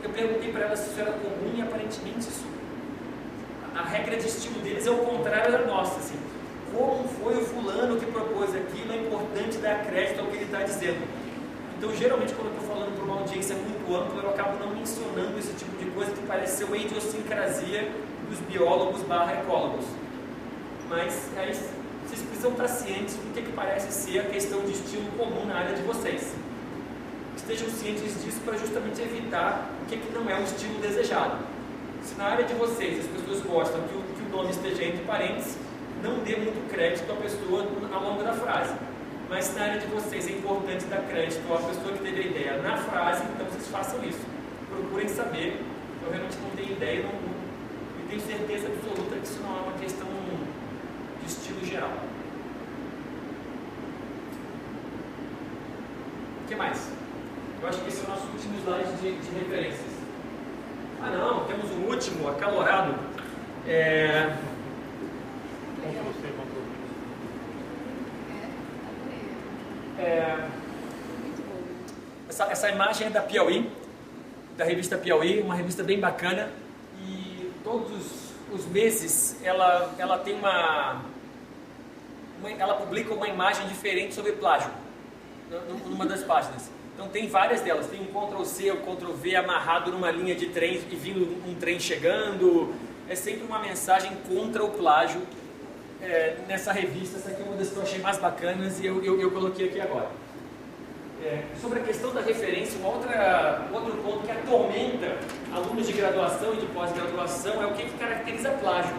Eu perguntei para ela se isso era comum e aparentemente a regra de estilo deles é o contrário da nossa. Assim. Como foi o fulano que propôs aquilo, é importante dar crédito ao que ele está dizendo. Então, geralmente, quando eu estou falando para uma audiência muito ampla, eu acabo não mencionando esse tipo de coisa que parece ser uma idiosincrasia dos biólogos/ecólogos. Mas aí vocês precisam estar cientes do que parece ser a questão de estilo comum na área de vocês. Estejam cientes disso para justamente evitar o que não é o estilo desejado. Se na área de vocês as pessoas gostam que o nome esteja entre parênteses, não dê muito crédito à pessoa ao longo da frase. Mas se na área de vocês é importante dar crédito à pessoa que teve a ideia na frase, então vocês façam isso. Procurem saber. Eu realmente não tenho ideia e tenho certeza absoluta que isso não é uma questão de estilo geral. O que mais? Eu acho que esse é o nosso último slide de referências. Ah não, temos um último, acalorado. Essa imagem é da Piauí, da revista Piauí, uma revista bem bacana, e todos os meses ela tem ela publica uma imagem diferente sobre plágio numa das páginas. Então tem várias delas, tem um Ctrl+C ou Ctrl+V amarrado numa linha de trem e vindo um trem chegando. É sempre uma mensagem contra o plágio nessa revista. Essa aqui é uma das que eu achei mais bacanas e eu coloquei aqui agora. Sobre a questão da referência, outro ponto que atormenta alunos de graduação e de pós-graduação é o que caracteriza plágio.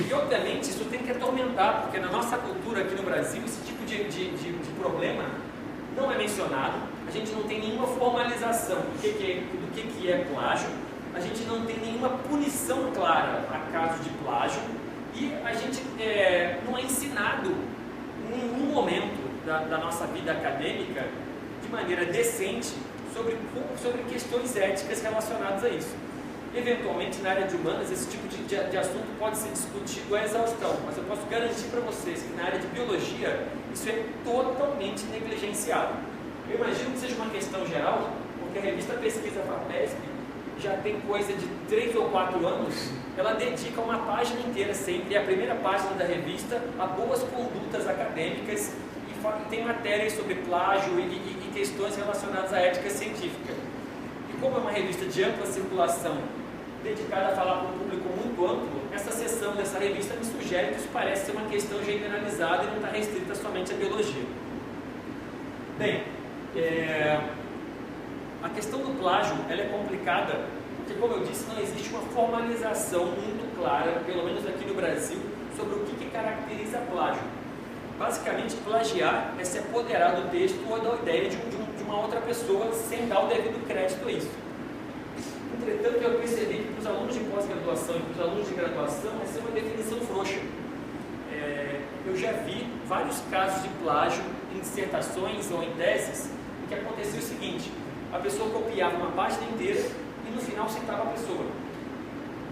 E obviamente isso tem que atormentar, porque na nossa cultura aqui no Brasil esse tipo de problema não é mencionado. A gente não tem nenhuma formalização do que é plágio, a gente não tem nenhuma punição clara a caso de plágio e a gente não é ensinado em nenhum momento da nossa vida acadêmica de maneira decente sobre questões éticas relacionadas a isso. Eventualmente, na área de humanas, esse tipo de assunto pode ser discutido à exaustão, mas eu posso garantir para vocês que na área de biologia isso é totalmente negligenciado. Eu imagino que seja uma questão geral, porque a revista Pesquisa FAPESP já tem coisa de 3 ou 4 anos, ela dedica uma página inteira sempre, a primeira página da revista, a boas condutas acadêmicas, e tem matérias sobre plágio e questões relacionadas à ética científica. E como é uma revista de ampla circulação, dedicada a falar para um público muito amplo, essa seção dessa revista me sugere que isso parece ser uma questão generalizada e não está restrita somente à biologia. Bem, a questão do plágio ela é complicada, porque, como eu disse, não existe uma formalização muito clara, pelo menos aqui no Brasil, sobre o que caracteriza plágio. Basicamente, plagiar é se apoderar do texto ou da ideia de uma outra pessoa sem dar o devido crédito a isso. Entretanto, eu percebi que para os alunos de pós-graduação e para os alunos de graduação, essa é uma definição frouxa. Eu já vi vários casos de plágio em dissertações ou em teses, em que acontecia o seguinte: a pessoa copiava uma página inteira e no final citava a pessoa.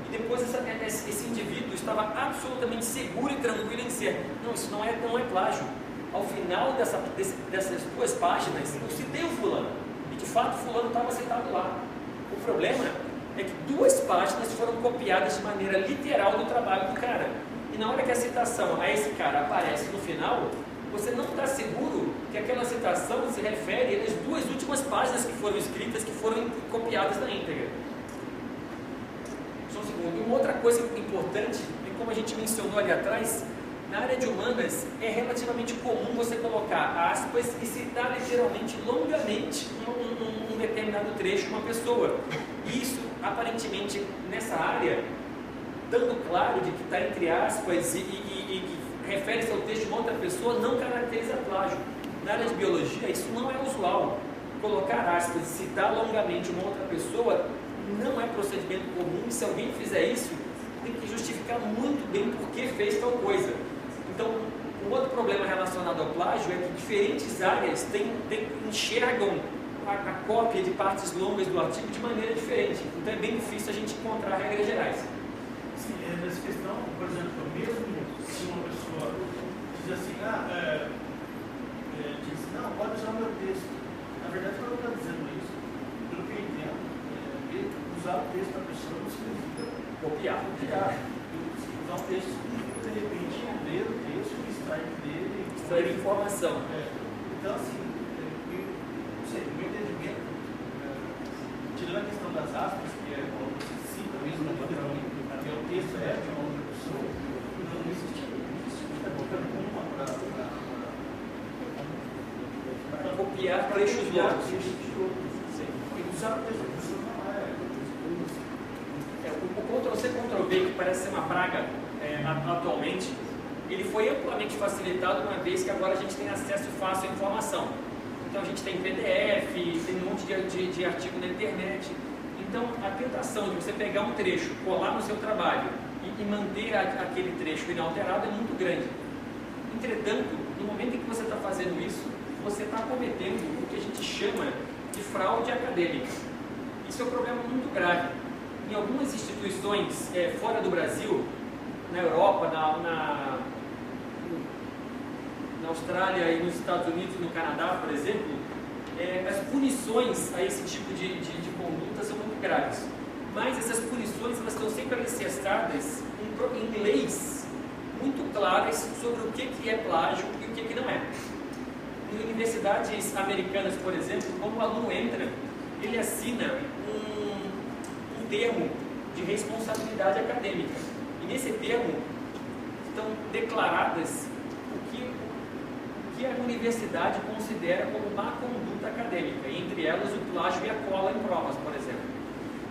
E depois esse indivíduo estava absolutamente seguro e tranquilo em dizer: não, isso não é plágio. Ao final dessas 2 páginas, eu citei o fulano. E de fato, o fulano estava citado lá. O problema é que 2 páginas foram copiadas de maneira literal do trabalho do cara. E na hora que a citação a esse cara aparece no final, você não está seguro que aquela citação se refere às 2 últimas páginas que foram escritas, que foram copiadas na íntegra. Só um segundo. E uma outra coisa importante, é como a gente mencionou ali atrás, na área de humanas é relativamente comum você colocar aspas e citar literalmente, longamente, um determinado trecho, uma pessoa. E isso, aparentemente, nessa área, dando claro de que está entre aspas e refere-se ao texto de uma outra pessoa, não caracteriza plágio. Na área de biologia, isso não é usual. Colocar aspas e citar longamente uma outra pessoa não é procedimento comum, e se alguém fizer isso, tem que justificar muito bem por que fez tal coisa. Então, um outro problema relacionado ao plágio é que diferentes áreas enxergam a cópia de partes longas do artigo de maneira diferente. Então é bem difícil a gente encontrar regras gerais. Sim, nessa questão, por exemplo, mesmo se uma pessoa diz assim, diz, não, pode usar o meu texto. Na verdade, quando eu estou dizendo isso, pelo que eu entendo, usar o texto da pessoa não significa Copiar. Usar o texto significa, de repente, ler o texto e extrair dele. Extrair informação. Então, assim, não sei, no meu entendimento, tirando a questão das aspas, que é como você cita mesmo, que é o texto de uma outra pessoa, não existe muita boca nenhuma para copiar trechos longos. Usar o texto da pessoa não é. O Ctrl+C, Ctrl+V, que parece ser uma praga atualmente, ele foi amplamente facilitado uma vez que agora a gente tem acesso fácil à informação. Então a gente tem PDF, tem um monte de artigo na internet. Então a tentação de você pegar um trecho, colar no seu trabalho e manter aquele trecho inalterado é muito grande. Entretanto, no momento em que você está fazendo isso, você está cometendo o que a gente chama de fraude acadêmica. Isso é um problema muito grave. Em algumas instituições fora do Brasil, na Europa, na Austrália e nos Estados Unidos, no Canadá, por exemplo, as punições a esse tipo de conduta são muito graves. Mas essas punições elas estão sempre alicerçadas em leis muito claras sobre o que é plágio e o que não é. Em universidades americanas, por exemplo, quando o aluno entra, ele assina um termo de responsabilidade acadêmica. E nesse termo estão declaradas o que a universidade considera como má conduta acadêmica, e entre elas o plágio e a cola em provas, por exemplo.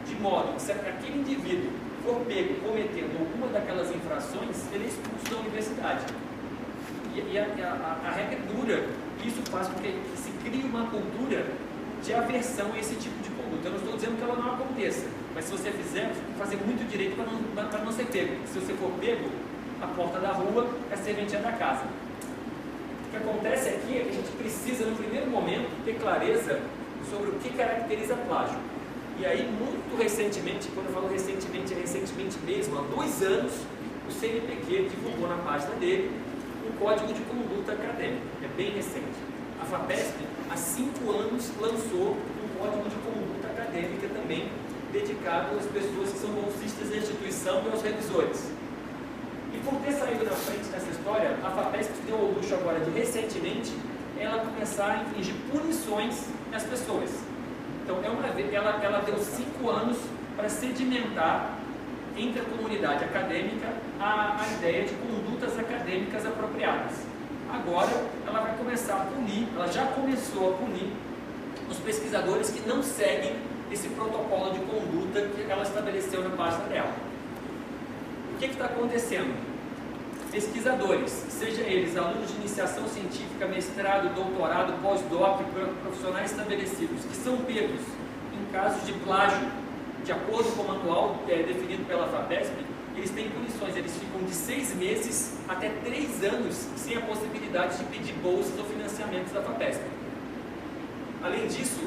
De modo que se aquele indivíduo for pego cometendo alguma daquelas infrações, ele é expulso da universidade. E a regra é dura. Isso faz com que se crie uma cultura de aversão a esse tipo de conduta. Eu não estou dizendo que ela não aconteça, mas se você fizer, você tem que fazer muito direito para não ser pego. Se você for pego, a porta da rua é a serventia da casa. O que acontece aqui é que a gente precisa, no primeiro momento, ter clareza sobre o que caracteriza plágio. E aí, muito recentemente, quando eu falo recentemente, é recentemente mesmo, há 2 anos, o CNPq divulgou na página dele um código de conduta acadêmica. É bem recente. A FAPESP, há 5 anos, lançou um código de conduta acadêmica também, dedicado às pessoas que são bolsistas da instituição e aos revisores. E por ter saído na frente nessa história, a FAPESP deu ao luxo agora de, recentemente, ela começar a infligir punições às pessoas. Então, ela deu 5 anos para sedimentar entre a comunidade acadêmica a ideia de condutas acadêmicas apropriadas. Agora, ela vai começar a punir, ela já começou a punir os pesquisadores que não seguem esse protocolo de conduta que ela estabeleceu na página dela. O que está acontecendo? Pesquisadores, seja eles alunos de iniciação científica, mestrado, doutorado, pós-doc, profissionais estabelecidos, que são pegos em casos de plágio, de acordo com o manual definido pela FAPESP, eles têm punições, eles ficam de 6 meses até 3 anos sem a possibilidade de pedir bolsas ou financiamentos da FAPESP. Além disso,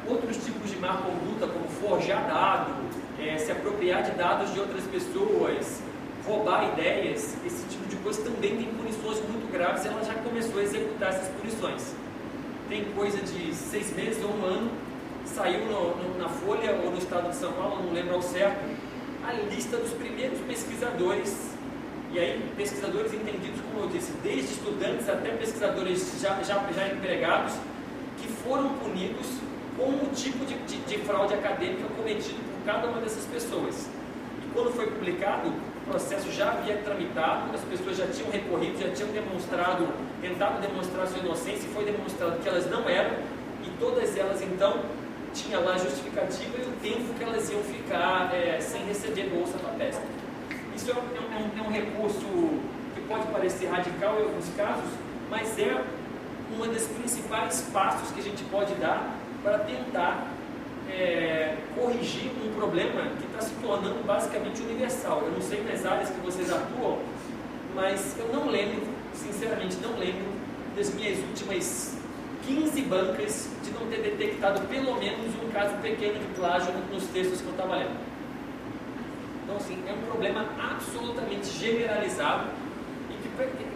outros tipos de má conduta, como forjar dado, se apropriar de dados de outras pessoas, roubar ideias, esse tipo de coisa também tem punições muito graves e ela já começou a executar essas punições. Tem coisa de 6 meses ou 1 ano, saiu na Folha ou no Estado de São Paulo, não lembro ao certo, a lista dos primeiros pesquisadores, e aí pesquisadores entendidos, como eu disse, desde estudantes até pesquisadores já empregados, que foram punidos com o tipo de fraude acadêmica cometido por cada uma dessas pessoas. E quando foi publicado, o processo já havia tramitado, as pessoas já tinham recorrido, já tinham tentado demonstrar sua inocência, e foi demonstrado que elas não eram, e todas elas então tinha lá a justificativa e o tempo que elas iam ficar sem receber bolsa da FAPESP. Isso é um recurso que pode parecer radical em alguns casos, mas é uma das principais passos que a gente pode dar para tentar corrigir um problema que está se tornando basicamente universal. Eu não sei nas áreas que vocês atuam, mas eu não lembro, sinceramente não lembro, das minhas últimas 15 bancas de não ter detectado pelo menos um caso pequeno de plágio nos textos que eu estava lendo. Então, assim, é um problema absolutamente generalizado e que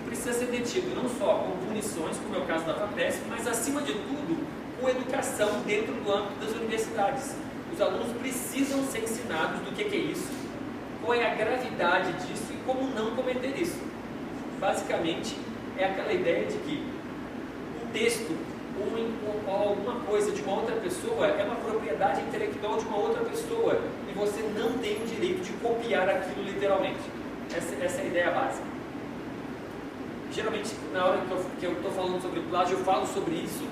precisa ser detido não só com punições, como é o caso da FAPESP, mas, acima de tudo, com educação dentro do âmbito das universidades. Os alunos precisam ser ensinados do que é isso, qual é a gravidade disso e como não cometer isso. Basicamente, é aquela ideia de que um texto ou alguma coisa de uma outra pessoa é uma propriedade intelectual de uma outra pessoa e você não tem o direito de copiar aquilo literalmente. Essa é a ideia básica. Geralmente, na hora que eu estou falando sobre plágio, eu falo sobre isso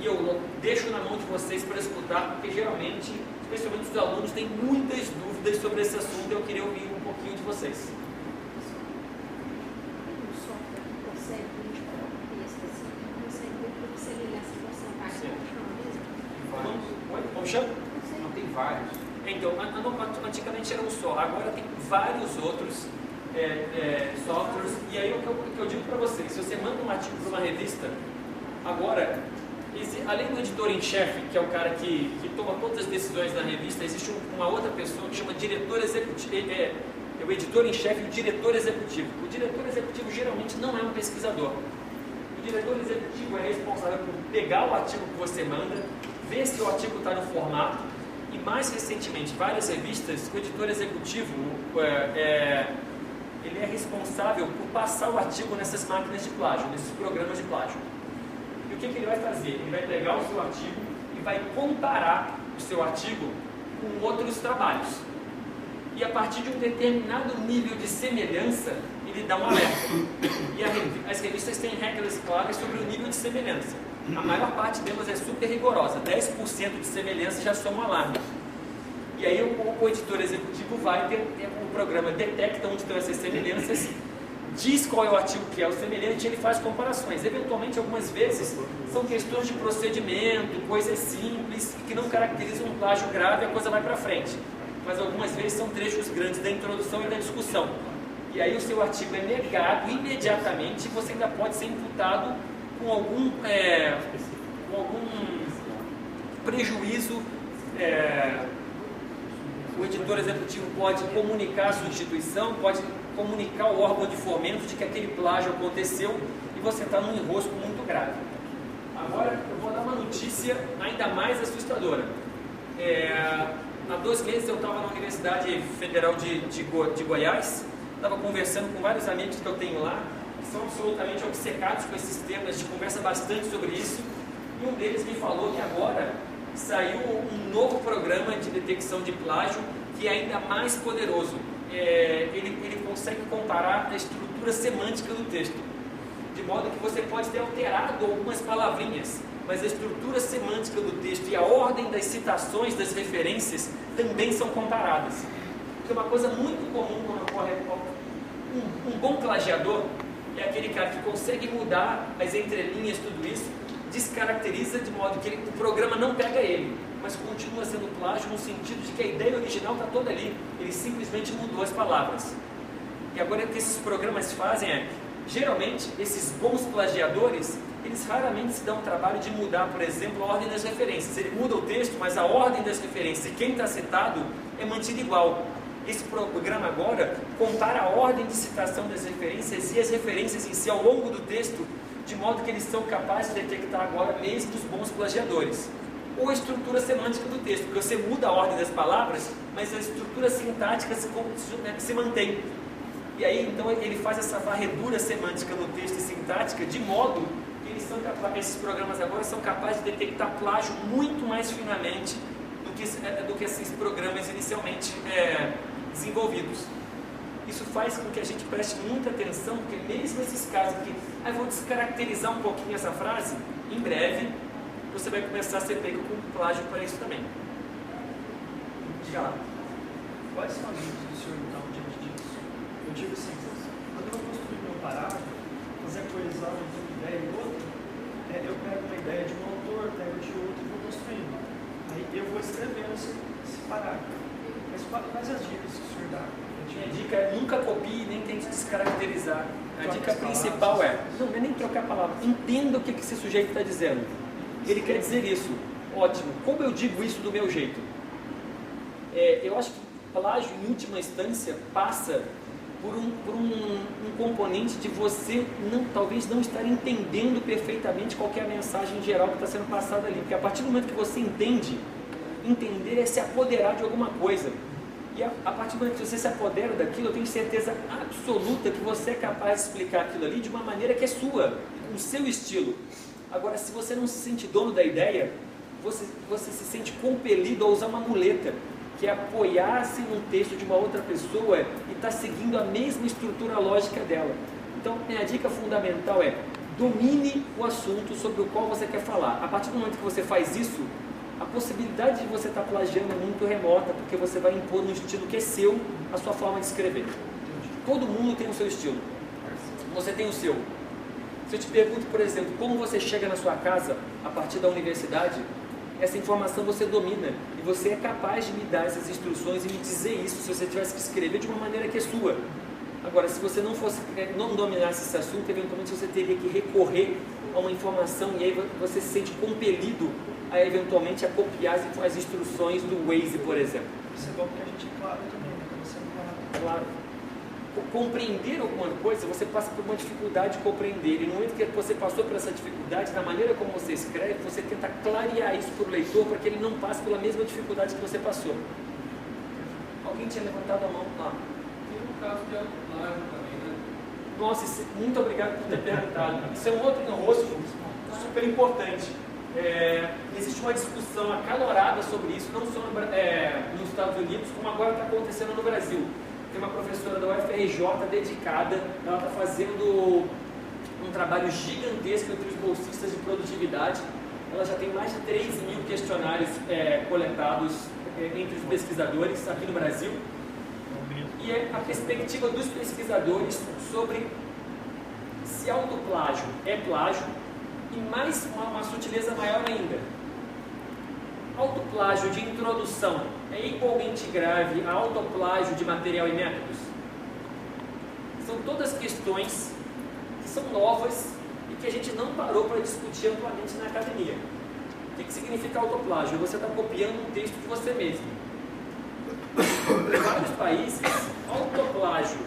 e eu deixo na mão de vocês para escutar, porque geralmente, especialmente os alunos, têm muitas dúvidas sobre esse assunto e eu queria ouvir um pouquinho de vocês. texto assim, eu não sei porque se ele nessa porcentagem Como chama? Não, tem vários. Então, antigamente era um só, agora tem vários outros softwares. E aí o que eu digo para vocês, se você manda um artigo para uma revista, agora, além do editor em chefe, que é o cara que toma todas as decisões da revista, existe uma outra pessoa que chama diretor executivo, o editor em chefe e o diretor executivo. O diretor executivo geralmente não é um pesquisador. O diretor executivo é responsável por pegar o artigo que você manda, ver se o artigo está no formato, e mais recentemente, várias revistas, o editor executivo ele é responsável por passar o artigo nessas máquinas de plágio, nesses programas de plágio. E o que ele vai fazer? Ele vai pegar o seu artigo e vai comparar o seu artigo com outros trabalhos. E a partir de um determinado nível de semelhança, ele dá um alerta. E as revistas têm regras claras sobre o nível de semelhança. A maior parte delas é super rigorosa, 10% de semelhança já são um alarme. E aí o editor executivo vai ter um programa, detecta onde estão essas semelhanças, diz qual é o artigo que é o semelhante e ele faz comparações. Eventualmente, algumas vezes, são questões de procedimento, coisas simples, que não caracterizam um plágio grave e a coisa vai para frente. Mas algumas vezes são trechos grandes da introdução e da discussão. E aí o seu artigo é negado imediatamente e você ainda pode ser imputado com algum prejuízo. O editor executivo pode comunicar a substituição, pode comunicar ao órgão de fomento de que aquele plágio aconteceu e você está num enrosco muito grave. Agora eu vou dar uma notícia ainda mais assustadora. Há 2 meses eu estava na Universidade Federal de Goiás, estava conversando com vários amigos que eu tenho lá, que são absolutamente obcecados com esses temas, a gente conversa bastante sobre isso, e um deles me falou que agora saiu um novo programa de detecção de plágio que é ainda mais poderoso. Ele consegue comparar a estrutura semântica do texto, de modo que você pode ter alterado algumas palavrinhas, mas a estrutura semântica do texto e a ordem das citações, das referências, também são comparadas. Porque uma coisa muito comum quando ocorre um bom plagiador é aquele cara que consegue mudar as entrelinhas, tudo isso, descaracteriza de modo que o programa não pega ele, mas continua sendo plágio no sentido de que a ideia original está toda ali, ele simplesmente mudou as palavras. E agora o que esses programas fazem geralmente, esses bons plagiadores, eles raramente se dão o trabalho de mudar, por exemplo, a ordem das referências. Ele muda o texto, mas a ordem das referências e quem está citado é mantido igual. Esse programa agora compara a ordem de citação das referências e as referências em si ao longo do texto, de modo que eles são capazes de detectar agora mesmo os bons plagiadores. Ou a estrutura semântica do texto, porque você muda a ordem das palavras, mas a estrutura sintática se mantém. E aí, então, ele faz essa varredura semântica no texto e sintática, de modo que esses programas agora são capazes de detectar plágio muito mais finamente do que esses programas inicialmente desenvolvidos. Isso faz com que a gente preste muita atenção, porque mesmo esses casos que eu vou descaracterizar um pouquinho essa frase, em breve você vai começar a ser pego com plágio para isso também. Diga lá. Quais são as dicas do senhor então diante disso? Eu digo assim, quando eu construir meu parágrafo, fazer coesão entre uma ideia e outra, eu pego uma ideia de um autor, pego de outro e vou construindo. Aí eu vou escrevendo esse parágrafo. Mas quais as dicas que o senhor dá? A dica é nunca copie nem tente descaracterizar. A dica principal não é nem trocar a palavra. Entenda o que esse sujeito está dizendo. Ele quer dizer isso. Ótimo. Como eu digo isso do meu jeito? Eu acho que plágio, em última instância, passa por um componente de você talvez não estar entendendo perfeitamente qual é a mensagem geral que está sendo passada ali. Porque a partir do momento que você entender é se apoderar de alguma coisa. E a partir do momento que você se apodera daquilo, eu tenho certeza absoluta que você é capaz de explicar aquilo ali de uma maneira que é sua, com o seu estilo. Agora, se você não se sente dono da ideia, você se sente compelido a usar uma muleta, que é apoiar-se num texto de uma outra pessoa e estar seguindo a mesma estrutura lógica dela. Então, minha dica fundamental é: domine o assunto sobre o qual você quer falar. A partir do momento que você faz isso, a possibilidade de você estar plagiando é muito remota, porque você vai impor um estilo que é seu, a sua forma de escrever. Todo mundo tem o seu estilo. Você tem o seu. Se eu te pergunto, por exemplo, como você chega na sua casa a partir da universidade, essa informação você domina e você é capaz de me dar essas instruções e me dizer isso se você tivesse que escrever de uma maneira que é sua. Agora, se você não dominasse esse assunto, eventualmente você teria que recorrer a uma informação e aí você se sente compelido a eventualmente a copiar as instruções do Waze, por exemplo. Isso é bom porque a gente é claro também, né? Quando você não fala. Claro. Compreender alguma coisa, você passa por uma dificuldade de compreender. E no momento que você passou por essa dificuldade, na maneira como você escreve, você tenta clarear isso para o leitor para que ele não passe pela mesma dificuldade que você passou. Alguém tinha levantado a mão lá? Tem um caso de autoplágio também, né? Nossa, muito obrigado por ter perguntado. Isso é um outro rosto super importante. Existe uma discussão acalorada sobre isso, não só nos Estados Unidos, como agora está acontecendo no Brasil. Tem uma professora da UFRJ dedicada, ela está fazendo um trabalho gigantesco entre os bolsistas de produtividade. Ela já tem mais de 3.000 questionários coletados entre os pesquisadores aqui no Brasil. E é a perspectiva dos pesquisadores sobre se autoplágio é plágio e mais uma sutileza maior ainda. Autoplágio de introdução é igualmente grave a autoplágio de material e métodos? São todas questões que são novas e que a gente não parou para discutir amplamente na academia. O que significa autoplágio? Você está copiando um texto de você mesmo. Em vários países, autoplágio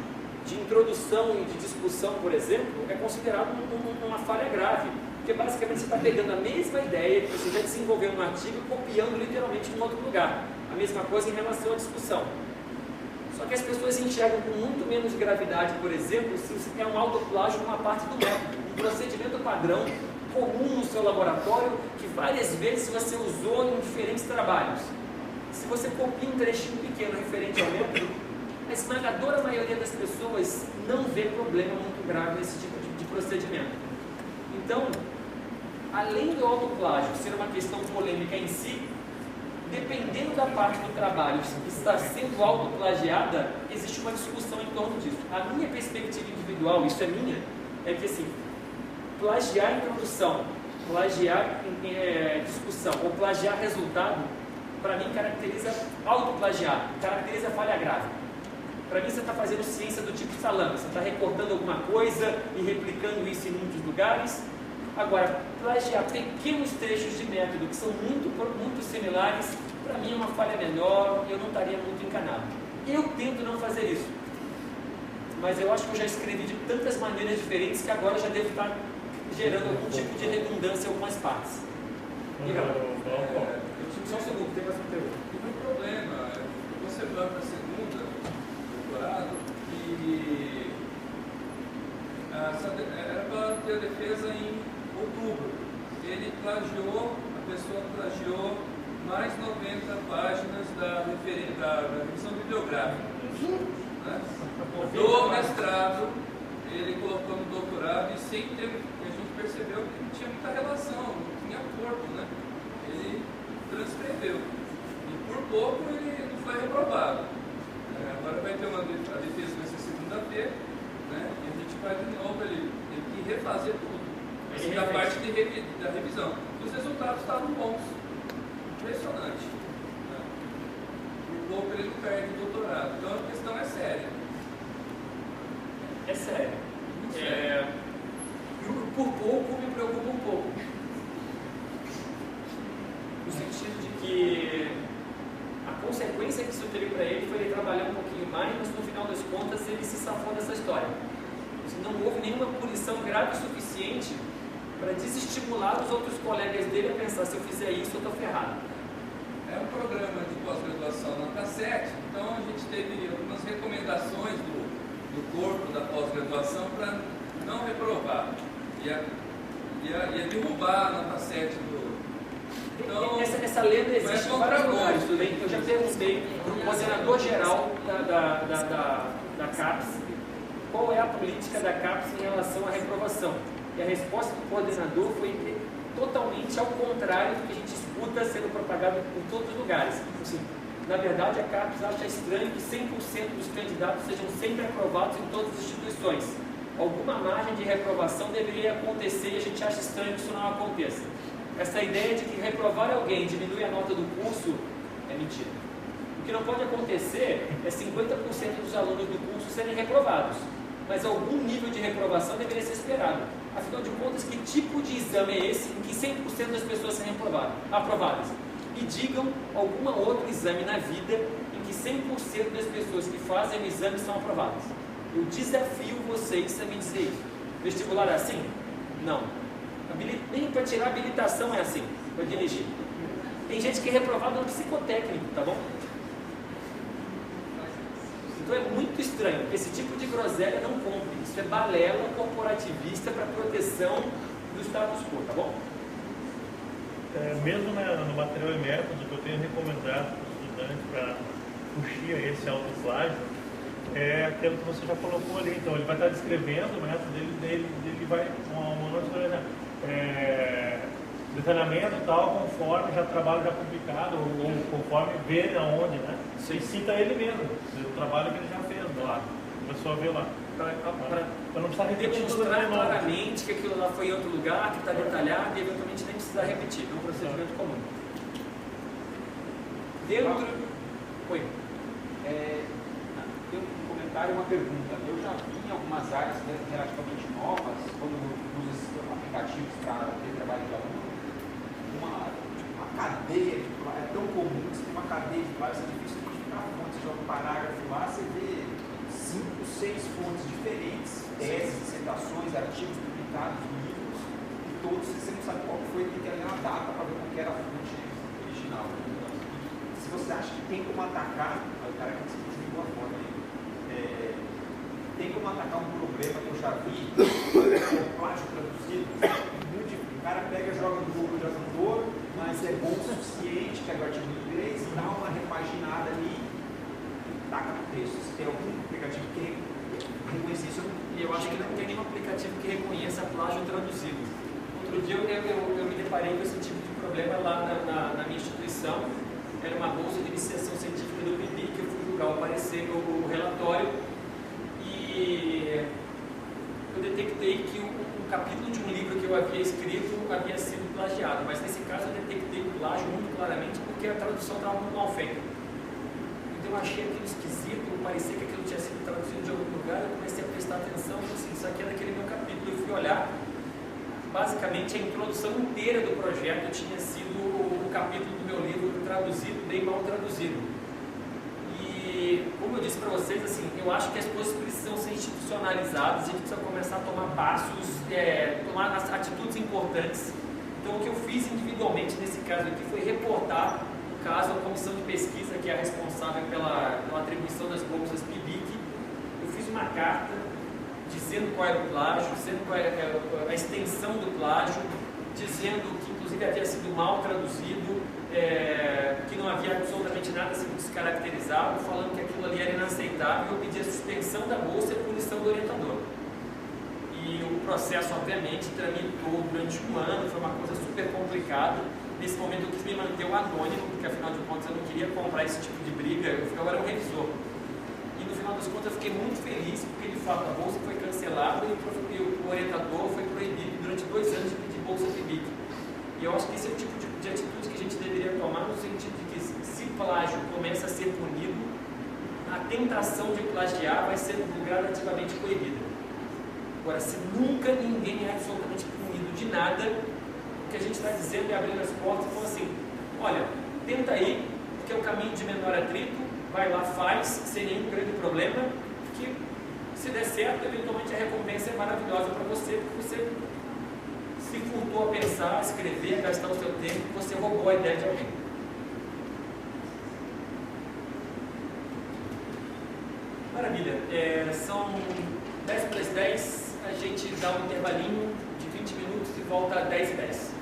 de introdução e de discussão, por exemplo, é considerado uma falha grave. Porque basicamente você está pegando a mesma ideia que você já desenvolveu no artigo e copiando literalmente em outro lugar. A mesma coisa em relação à discussão. Só que as pessoas enxergam com muito menos gravidade, por exemplo, se você tem um autoplágio numa parte do método. Um procedimento padrão comum no seu laboratório que várias vezes você usou em diferentes trabalhos. Se você copia um trechinho pequeno referente ao método, a esmagadora maioria das pessoas não vê problema muito grave nesse tipo de procedimento. Então, além do autoplágio ser uma questão polêmica em si, dependendo da parte do trabalho que está sendo autoplagiada, existe uma discussão em torno disso. A minha perspectiva individual, isso é minha, é que assim, plagiar introdução, plagiar discussão ou plagiar resultado, para mim caracteriza autoplagiar, caracteriza falha grave. Para mim você está fazendo ciência do tipo salame, você está recortando alguma coisa e replicando isso em muitos lugares. Agora, plagiar pequenos trechos de método que são muito similares, para mim é uma falha menor e eu não estaria muito encanado. Eu tento não fazer isso, mas eu acho que eu já escrevi de tantas maneiras diferentes que agora já devo estar gerando algum tipo de redundância em algumas partes. Só um segundo, tem mais uma pergunta. O problema é que você vai para a segunda doutorado e era para ter a defesa em outubro. Ele plagiou, a pessoa plagiou mais 90 páginas da revisão bibliográfica. Né? Do mestrado, ele colocou no doutorado e sem ter, a gente percebeu que não tinha muita relação, não tinha acordo, né? Ele transcreveu. E por pouco ele não foi reprovado. Agora vai ter a defesa nessa segunda-feira, né? E a gente vai de novo, ele tem que refazer tudo. Essa é a parte da revisão. Os resultados estavam bons. Impressionante. Né? Por pouco ele não perde o doutorado. Então a questão é séria. É sério. Por pouco me preocupa um pouco. No sentido de que a consequência que isso teve para ele foi ele trabalhar um pouquinho mais, mas no final das contas ele se safou dessa história. Não houve nenhuma punição grave o suficiente para desestimular os outros colegas dele a pensar: se eu fizer isso, eu estou ferrado. É um programa de pós-graduação na CACET, então a gente teve algumas recomendações do corpo da pós-graduação para não reprovar. Ia derrubar na CACET do... Então, essa lenda existe em vários lugares, tudo bem? Eu já perguntei para o coordenador geral da CAPES qual é a política da CAPES em relação à reprovação. E a resposta do coordenador foi totalmente ao contrário do que a gente escuta sendo propagado por todos os lugares. Assim, na verdade, a CAPES acha estranho que 100% dos candidatos sejam sempre aprovados em todas as instituições. alguma margem de reprovação deveria acontecer e a gente acha estranho que isso não aconteça. Essa ideia de que reprovar alguém diminui a nota do curso é mentira. O que não pode acontecer é 50% dos alunos do curso serem reprovados, mas algum nível de reprovação deveria ser esperado. Afinal de contas, que tipo de exame é esse em que 100% das pessoas serem aprovadas? E digam algum outro exame na vida em que 100% das pessoas que fazem o exame são aprovadas. Eu desafio vocês a me dizer isso. Vestibular é assim? Não. Nem para tirar habilitação é assim, para dirigir. Tem gente que é reprovada no psicotécnico, tá bom? Então é muito estranho. Esse tipo de groselha não compre. Isso é balela corporativista para proteção do status quo, tá bom? Mesmo no material e método que eu tenho recomendado para os estudantes para fugir esse autoplágio, é aquilo que você já colocou ali. Então ele vai estar descrevendo o método dele vai detalhamento e tal, conforme já trabalho já publicado, ou conforme vê aonde, né? E cita ele mesmo, o trabalho que ele já fez lá. A pessoa vê lá. Para não precisar repetir tudo demonstrar claramente que aquilo lá foi em outro lugar, que está detalhado e eventualmente nem precisar repetir. É um procedimento comum. Dentro. Oi. Tem um comentário e uma pergunta. Eu já vi em algumas áreas relativamente novas, quando uso esses aplicativos para ter trabalho de aluno, uma cadeia, é tão comum que você tem uma cadeia de plágio, é difícil identificar fontes. Você joga um parágrafo lá, você vê 5, 6 fontes diferentes, teses, dissertações, artigos publicados, livros, e todos você não sabe qual foi, tem que olhar a data para ver qual era a fonte original. Se você acha que tem como atacar, o cara que se desligou a foto aí, tem como atacar um problema que eu já vi, o plágio traduzido. O cara pega e joga no Google Tradutor, mas é bom o suficiente, pega o artigo em inglês, dá uma repaginada ali e taca no texto. Se tem algum aplicativo que reconhece isso, eu acho que não tem nenhum aplicativo que reconheça plágio traduzido. Outro dia eu me deparei com esse tipo de problema lá na minha instituição. Era uma bolsa de iniciação científica do PIBIC, que eu fui julgar o parecer, o relatório, e eu detectei que um capítulo de um livro que eu havia escrito havia sido plagiado, mas nesse caso eu detectei o plágio muito claramente porque a tradução estava muito mal feita. Então eu achei aquilo esquisito, parecia que aquilo tinha sido traduzido de algum lugar, eu comecei a prestar atenção, assim, isso aqui é daquele meu capítulo, eu fui olhar, basicamente a introdução inteira do projeto tinha sido o capítulo do meu livro traduzido, bem mal traduzido. E, como eu disse para vocês, assim, eu acho que as coisas precisam ser institucionalizadas, a gente precisa começar a tomar passos, tomar atitudes importantes. Então, o que eu fiz individualmente nesse caso aqui foi reportar o caso à comissão de pesquisa, que é a responsável pela atribuição das bolsas PIBIC. Eu fiz uma carta dizendo qual era o plágio, dizendo qual era a extensão do plágio, dizendo que inclusive havia sido mal traduzido, que não havia absolutamente nada sendo descaracterizado, falando que aquilo ali era inaceitável. Eu pedi a suspensão da bolsa e a punição do orientador. E o processo, obviamente, tramitou durante um ano, foi uma coisa super complicada. Nesse momento eu quis me manter o anônimo, porque afinal de contas eu não queria comprar esse tipo de briga, eu era um revisor. E no final das contas eu fiquei muito feliz, porque de fato a bolsa foi cancelada e o orientador foi proibido durante 2 anos de pedir bolsa PIBIC. E eu acho que esse é o tipo de atitude que a gente deveria tomar, no sentido de que se plágio começa a ser punido, a tentação de plagiar vai sendo gradativamente coibida. Agora, se nunca ninguém é absolutamente punido de nada, o que a gente está dizendo é abrindo as portas e falando assim, olha, tenta aí, porque é o caminho de menor atrito, vai lá, faz, sem nenhum grande problema, que se der certo, eventualmente a recompensa é maravilhosa para você, porque você se furtou a pensar, a escrever, a gastar o seu tempo, você roubou a ideia de alguém. Maravilha, são 10 para as 10, a gente dá um intervalinho de 20 minutos e volta às 10h10.